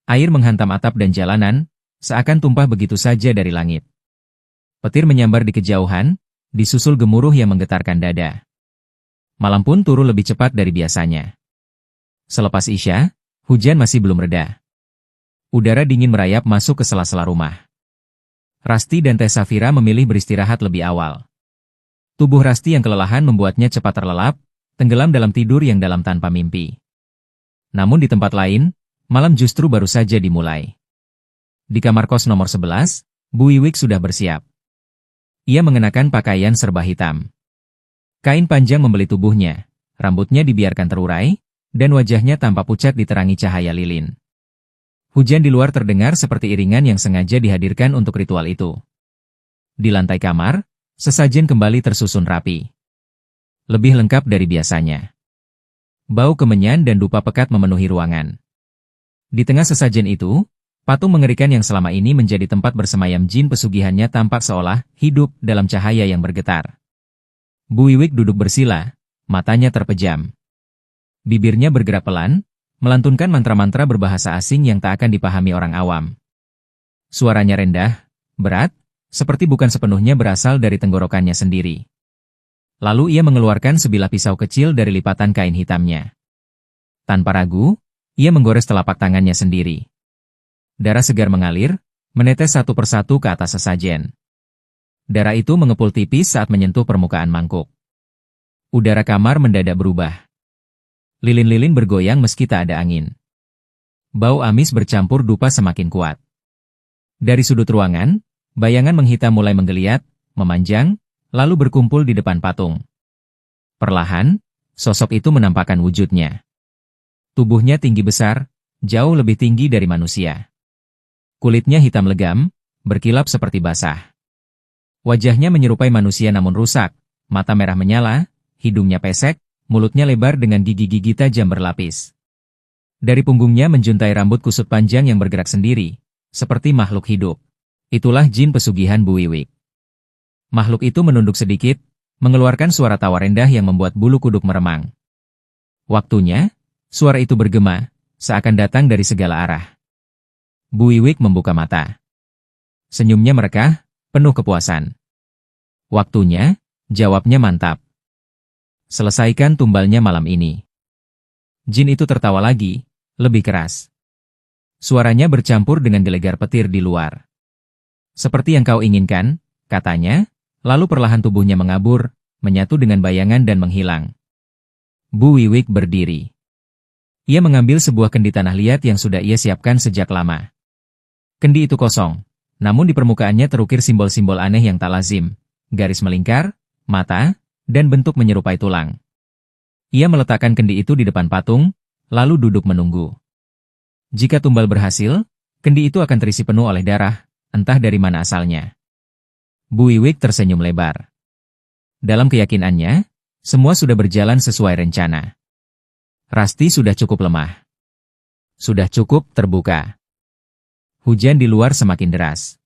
Air menghantam atap dan jalanan, seakan tumpah begitu saja dari langit. Petir menyambar di kejauhan, disusul gemuruh yang menggetarkan dada. Malam pun turun lebih cepat dari biasanya. Selepas Isya, hujan masih belum reda. Udara dingin merayap masuk ke sela-sela rumah. Rasti dan Teh Safira memilih beristirahat lebih awal. Tubuh Rasti yang kelelahan membuatnya cepat terlelap, tenggelam dalam tidur yang dalam tanpa mimpi. Namun di tempat lain, malam justru baru saja dimulai. Di kamar kos nomor 11, Bu Wiwik sudah bersiap. Ia mengenakan pakaian serba hitam. Kain panjang membeli tubuhnya, rambutnya dibiarkan terurai, dan wajahnya tampak pucat diterangi cahaya lilin. Hujan di luar terdengar seperti iringan yang sengaja dihadirkan untuk ritual itu. Di lantai kamar, sesajen kembali tersusun rapi. Lebih lengkap dari biasanya. Bau kemenyan dan dupa pekat memenuhi ruangan. Di tengah sesajen itu, patung mengerikan yang selama ini menjadi tempat bersemayam jin pesugihannya tampak seolah hidup dalam cahaya yang bergetar. Bu Wiwik duduk bersila, matanya terpejam. Bibirnya bergerak pelan, melantunkan mantra-mantra berbahasa asing yang tak akan dipahami orang awam. Suaranya rendah, berat, seperti bukan sepenuhnya berasal dari tenggorokannya sendiri. Lalu ia mengeluarkan sebilah pisau kecil dari lipatan kain hitamnya. Tanpa ragu, ia menggores telapak tangannya sendiri. Darah segar mengalir, menetes satu persatu ke atas sesajen. Darah itu mengepul tipis saat menyentuh permukaan mangkuk. Udara kamar mendadak berubah. Lilin-lilin bergoyang meski tak ada angin. Bau amis bercampur dupa semakin kuat. Dari sudut ruangan, bayangan menghitam mulai menggeliat, memanjang, lalu berkumpul di depan patung. Perlahan, sosok itu menampakkan wujudnya. Tubuhnya tinggi besar, jauh lebih tinggi dari manusia. Kulitnya hitam legam, berkilap seperti basah. Wajahnya menyerupai manusia namun rusak, mata merah menyala, hidungnya pesek, mulutnya lebar dengan gigi-gigi tajam berlapis. Dari punggungnya menjuntai rambut kusut panjang yang bergerak sendiri, seperti makhluk hidup. Itulah jin pesugihan Bu Wiwik. Makhluk itu menunduk sedikit, mengeluarkan suara tawa rendah yang membuat bulu kuduk meremang. Waktunya, suara itu bergema, seakan datang dari segala arah. Bu Wiwik membuka mata. Senyumnya merekah, penuh kepuasan. Waktunya, jawabnya mantap. Selesaikan tumbalnya malam ini. Jin itu tertawa lagi, lebih keras. Suaranya bercampur dengan gelegar petir di luar. Seperti yang kau inginkan, katanya, lalu perlahan tubuhnya mengabur, menyatu dengan bayangan dan menghilang. Bu Wiwik berdiri. Ia mengambil sebuah kendi tanah liat yang sudah ia siapkan sejak lama. Kendi itu kosong, namun di permukaannya terukir simbol-simbol aneh yang tak lazim, garis melingkar, mata, dan bentuk menyerupai tulang. Ia meletakkan kendi itu di depan patung, lalu duduk menunggu. Jika tumbal berhasil, kendi itu akan terisi penuh oleh darah, entah dari mana asalnya. Bu Wiwik tersenyum lebar. Dalam keyakinannya, semua sudah berjalan sesuai rencana. Rasti sudah cukup lemah. Sudah cukup terbuka. Hujan di luar semakin deras.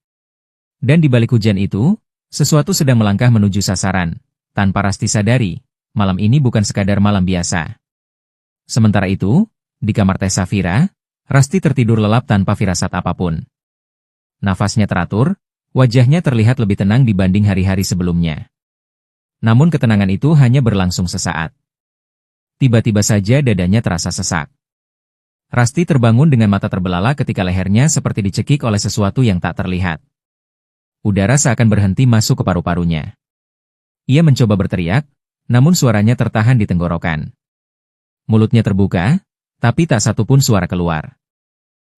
Dan di balik hujan itu, sesuatu sedang melangkah menuju sasaran. Tanpa Rasti sadari, malam ini bukan sekadar malam biasa. Sementara itu, di kamar Teh Safira, Rasti tertidur lelap tanpa firasat apapun. Nafasnya teratur, wajahnya terlihat lebih tenang dibanding hari-hari sebelumnya. Namun ketenangan itu hanya berlangsung sesaat. Tiba-tiba saja dadanya terasa sesak. Rasti terbangun dengan mata terbelalak ketika lehernya seperti dicekik oleh sesuatu yang tak terlihat. Udara seakan berhenti masuk ke paru-parunya. Ia mencoba berteriak, namun suaranya tertahan di tenggorokan. Mulutnya terbuka, tapi tak satupun suara keluar.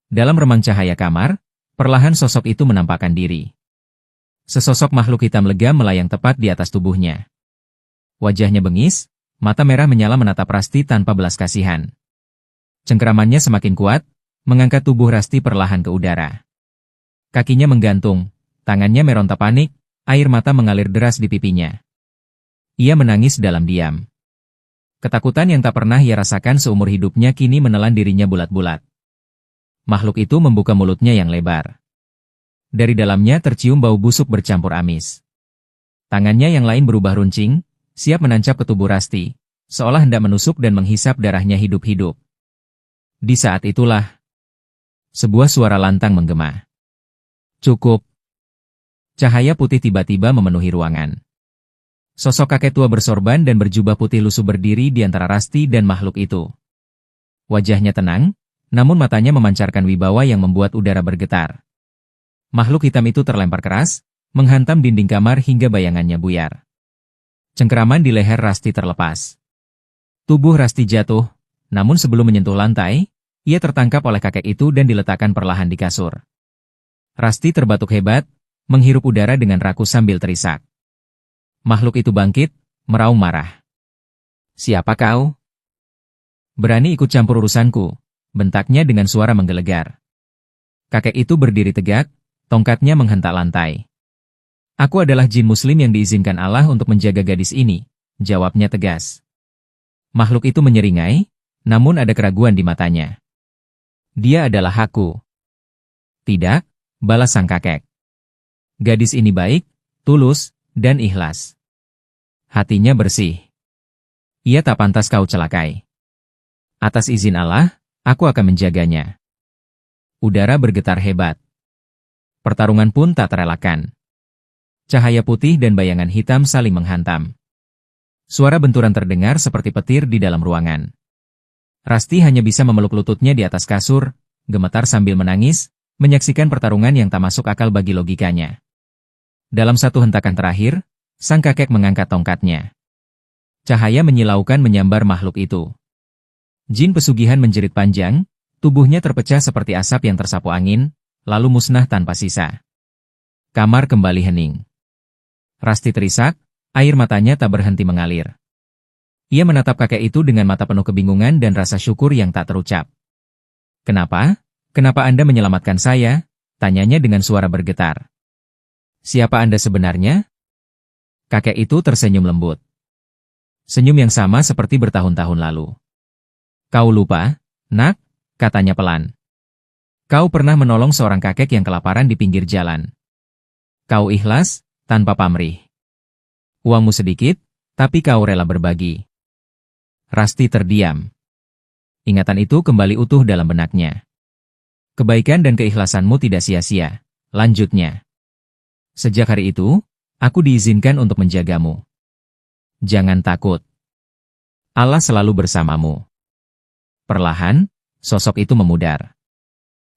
Dalam remang cahaya kamar, perlahan sosok itu menampakkan diri. Sesosok makhluk hitam legam melayang tepat di atas tubuhnya. Wajahnya bengis, mata merah menyala menatap Rasti tanpa belas kasihan. Cengkeramannya semakin kuat, mengangkat tubuh Rasti perlahan ke udara. Kakinya menggantung, tangannya meronta panik, air mata mengalir deras di pipinya. Ia menangis dalam diam. Ketakutan yang tak pernah ia rasakan seumur hidupnya kini menelan dirinya bulat-bulat. Makhluk itu membuka mulutnya yang lebar. Dari dalamnya tercium bau busuk bercampur amis. Tangannya yang lain berubah runcing, siap menancap ke tubuh Rasti, seolah hendak menusuk dan menghisap darahnya hidup-hidup. Di saat itulah, sebuah suara lantang menggema. Cukup. Cahaya putih tiba-tiba memenuhi ruangan. Sosok kakek tua bersorban dan berjubah putih lusuh berdiri di antara Rasti dan makhluk itu. Wajahnya tenang, namun matanya memancarkan wibawa yang membuat udara bergetar. Makhluk hitam itu terlempar keras, menghantam dinding kamar hingga bayangannya buyar. Cengkeraman di leher Rasti terlepas. Tubuh Rasti jatuh, namun sebelum menyentuh lantai, ia tertangkap oleh kakek itu dan diletakkan perlahan di kasur. Rasti terbatuk hebat, menghirup udara dengan rakus sambil terisak. Makhluk itu bangkit, meraung marah. "Siapa kau? Berani ikut campur urusanku?" bentaknya dengan suara menggelegar. Kakek itu berdiri tegak, tongkatnya menghentak lantai. "Aku adalah jin muslim yang diizinkan Allah untuk menjaga gadis ini," jawabnya tegas. Makhluk itu menyeringai, namun ada keraguan di matanya. "Dia adalah aku." "Tidak," balas sang kakek. "Gadis ini baik, tulus, dan ikhlas. Hatinya bersih. Ia tak pantas kau celakai. Atas izin Allah, aku akan menjaganya." Udara bergetar hebat. Pertarungan pun tak terelakkan. Cahaya putih dan bayangan hitam saling menghantam. Suara benturan terdengar seperti petir di dalam ruangan. Rasti hanya bisa memeluk lututnya di atas kasur, gemetar sambil menangis, menyaksikan pertarungan yang tak masuk akal bagi logikanya. Dalam satu hentakan terakhir, sang kakek mengangkat tongkatnya. Cahaya menyilaukan menyambar makhluk itu. Jin pesugihan menjerit panjang, tubuhnya terpecah seperti asap yang tersapu angin, lalu musnah tanpa sisa. Kamar kembali hening. Rasti terisak, Air matanya tak berhenti mengalir. Ia menatap kakek itu dengan mata penuh kebingungan dan rasa syukur yang tak terucap. "Kenapa? Kenapa Anda menyelamatkan saya?" tanyanya dengan suara bergetar. "Siapa Anda sebenarnya?" Kakek itu tersenyum lembut. Senyum yang sama seperti bertahun-tahun lalu. "Kau lupa, nak?" katanya pelan. "Kau pernah menolong seorang kakek yang kelaparan di pinggir jalan. Kau ikhlas, tanpa pamrih. Uangmu sedikit, tapi kau rela berbagi." Rasti terdiam. Ingatan itu kembali utuh dalam benaknya. "Kebaikan dan keikhlasanmu tidak sia-sia," lanjutnya. "Sejak hari itu, aku diizinkan untuk menjagamu. Jangan takut. Allah selalu bersamamu." Perlahan, sosok itu memudar.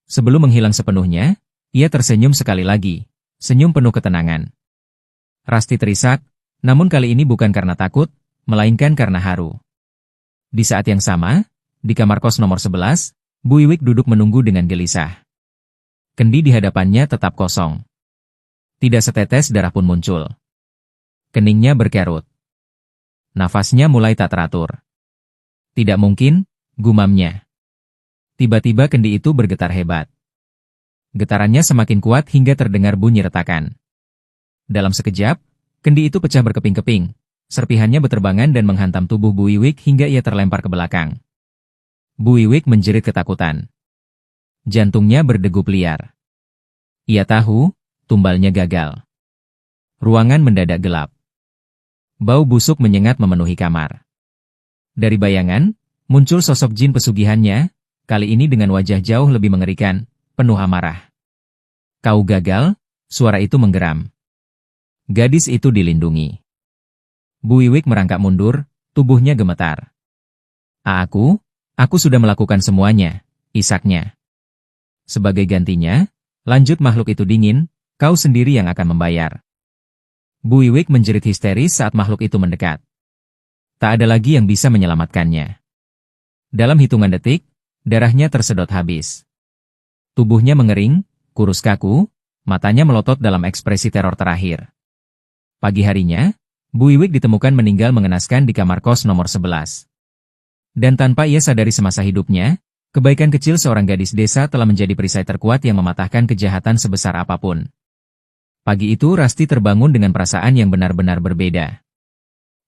Sebelum menghilang sepenuhnya, ia tersenyum sekali lagi, senyum penuh ketenangan. Rasti terisak, namun kali ini bukan karena takut, melainkan karena haru. Di saat yang sama, di kamar kos nomor 11, Bu Iwik duduk menunggu dengan gelisah. Kendi di hadapannya tetap kosong. Tidak setetes darah pun muncul. Keningnya berkerut. Nafasnya mulai tak teratur. "Tidak mungkin," gumamnya. Tiba-tiba kendi itu bergetar hebat. Getarannya semakin kuat hingga terdengar bunyi retakan. Dalam sekejap, kendi itu pecah berkeping-keping. Serpihannya berterbangan dan menghantam tubuh Bu Iwik hingga ia terlempar ke belakang. Bu Iwik menjerit ketakutan. Jantungnya berdegup liar. Ia tahu, tumbalnya gagal. Ruangan mendadak gelap. Bau busuk menyengat memenuhi kamar. Dari bayangan, muncul sosok jin pesugihannya, kali ini dengan wajah jauh lebih mengerikan, penuh amarah. "Kau gagal," suara itu menggeram. Gadis itu dilindungi. Bu Iwik merangkak mundur, tubuhnya gemetar. Aku sudah melakukan semuanya," isaknya. "Sebagai gantinya, lanjut makhluk itu dingin, kau sendiri yang akan membayar." Bu Iwik menjerit histeris saat makhluk itu mendekat. Tak ada lagi yang bisa menyelamatkannya. Dalam hitungan detik, darahnya tersedot habis. Tubuhnya mengering, kurus kaku, matanya melotot dalam ekspresi teror terakhir. Pagi harinya, Bu Iwik ditemukan meninggal mengenaskan di kamar kos nomor 11. Dan tanpa ia sadari semasa hidupnya, kebaikan kecil seorang gadis desa telah menjadi perisai terkuat yang mematahkan kejahatan sebesar apapun. Pagi itu Rasti terbangun dengan perasaan yang benar-benar berbeda.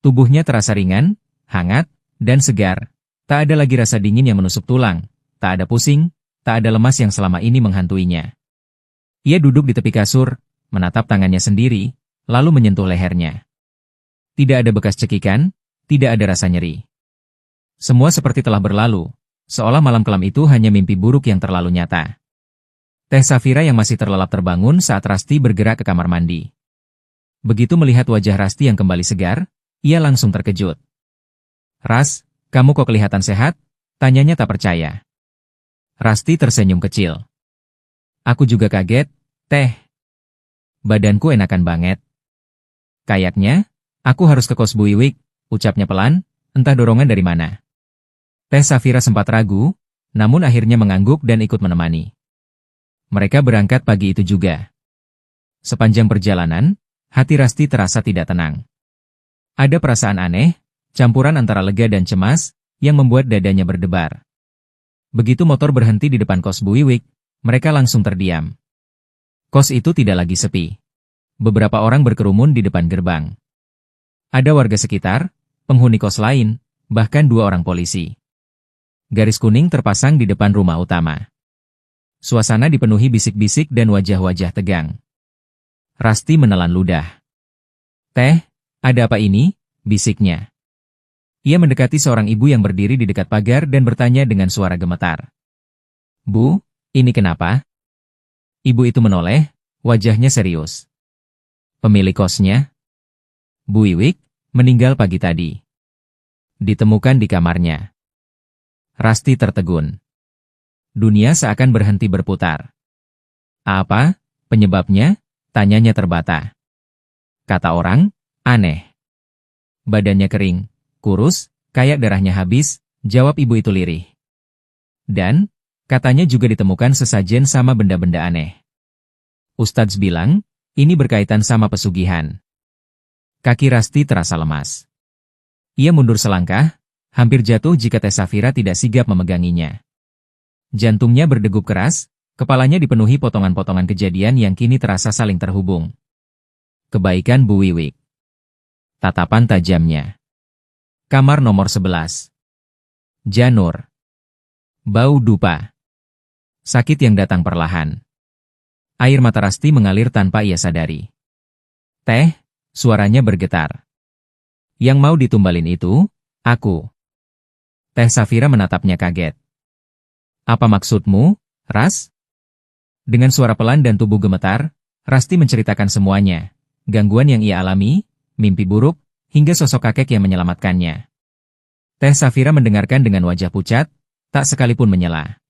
Tubuhnya terasa ringan, hangat, dan segar. Tak ada lagi rasa dingin yang menusuk tulang, tak ada pusing, tak ada lemas yang selama ini menghantuinya. Ia duduk di tepi kasur, menatap tangannya sendiri, lalu menyentuh lehernya. Tidak ada bekas cekikan, tidak ada rasa nyeri. Semua seperti telah berlalu, seolah malam kelam itu hanya mimpi buruk yang terlalu nyata. Teh Safira yang masih terlelap terbangun saat Rasti bergerak ke kamar mandi. Begitu melihat wajah Rasti yang kembali segar, ia langsung terkejut. "Ras, kamu kok kelihatan sehat?" tanyanya tak percaya. Rasti tersenyum kecil. "Aku juga kaget, Teh. Badanku enakan banget. Kayaknya, aku harus ke kos Bu Iwik," ucapnya pelan, entah dorongan dari mana. Teh Safira sempat ragu, namun akhirnya mengangguk dan ikut menemani. Mereka berangkat pagi itu juga. Sepanjang perjalanan, hati Rasti terasa tidak tenang. Ada perasaan aneh, campuran antara lega dan cemas, yang membuat dadanya berdebar. Begitu motor berhenti di depan kos Bu Iwik, mereka langsung terdiam. Kos itu tidak lagi sepi. Beberapa orang berkerumun di depan gerbang. Ada warga sekitar, penghuni kos lain, bahkan 2 orang polisi. Garis kuning terpasang di depan rumah utama. Suasana dipenuhi bisik-bisik dan wajah-wajah tegang. Rasti menelan ludah. "Teh, ada apa ini?" bisiknya. Ia mendekati seorang ibu yang berdiri di dekat pagar dan bertanya dengan suara gemetar. "Bu, ini kenapa?" Ibu itu menoleh, wajahnya serius. "Pemilik kosnya, Bu Iwik, meninggal pagi tadi. Ditemukan di kamarnya." Rasti tertegun. Dunia seakan berhenti berputar. "Apa penyebabnya?" tanyanya terbata. Kata orang, "Aneh. Badannya kering, kurus, kayak darahnya habis," jawab ibu itu lirih. "Dan, katanya juga ditemukan sesajen sama benda-benda aneh. Ustadz bilang, ini berkaitan sama pesugihan." Kaki Rasti terasa lemas. Ia mundur selangkah, hampir jatuh jika Teh Safira tidak sigap memeganginya. Jantungnya berdegup keras, kepalanya dipenuhi potongan-potongan kejadian yang kini terasa saling terhubung. Kebaikan Bu Wiwik. Tatapan tajamnya. Kamar nomor 11. Janur. Bau dupa. Sakit yang datang perlahan. Air mata Rasti mengalir tanpa ia sadari. Teh, suaranya bergetar. Yang mau ditumbalin itu, aku. Teh Safira menatapnya kaget. Apa maksudmu, Ras? Dengan suara pelan dan tubuh gemetar, Rasti menceritakan semuanya. Gangguan yang ia alami, mimpi buruk, hingga sosok kakek yang menyelamatkannya. Teh Safira mendengarkan dengan wajah pucat, tak sekalipun menyela.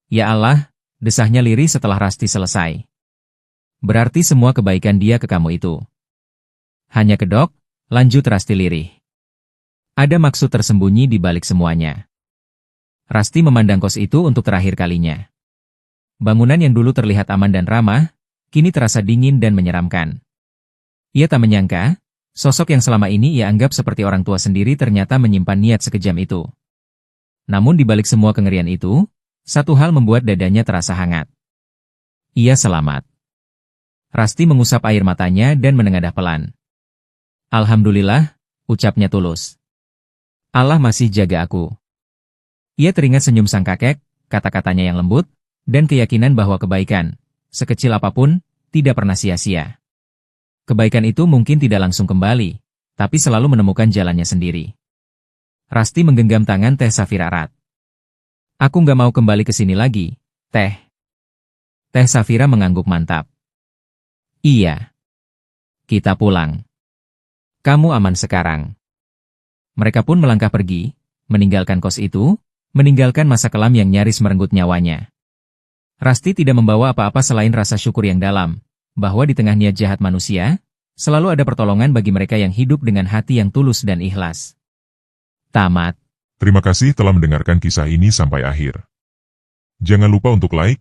Ya Allah, desahnya lirih setelah Rasti selesai. Berarti semua kebaikan dia ke kamu itu. Hanya kedok, lanjut Rasti lirih. Ada maksud tersembunyi di balik semuanya. Rasti memandang kos itu untuk terakhir kalinya. Bangunan yang dulu terlihat aman dan ramah, kini terasa dingin dan menyeramkan. Ia tak menyangka, sosok yang selama ini ia anggap seperti orang tua sendiri ternyata menyimpan niat sekejam itu. Namun di balik semua kengerian itu, satu hal membuat dadanya terasa hangat. Ia selamat. Rasti mengusap air matanya dan menengadah pelan. Alhamdulillah, ucapnya tulus. Allah masih jaga aku. Ia teringat senyum sang kakek, kata-katanya yang lembut, dan keyakinan bahwa kebaikan, sekecil apapun, tidak pernah sia-sia. Kebaikan itu mungkin tidak langsung kembali, tapi selalu menemukan jalannya sendiri. Rasti menggenggam tangan Teh Safira erat. Aku nggak mau kembali ke sini lagi, Teh. Teh Safira mengangguk mantap. Iya. Kita pulang. Kamu aman sekarang. Mereka pun melangkah pergi, meninggalkan kos itu, meninggalkan masa kelam yang nyaris merenggut nyawanya. Rasti tidak membawa apa-apa selain rasa syukur yang dalam, bahwa di tengah niat jahat manusia, selalu ada pertolongan bagi mereka yang hidup dengan hati yang tulus dan ikhlas. Tamat. Terima kasih telah mendengarkan kisah ini sampai akhir. Jangan lupa untuk like,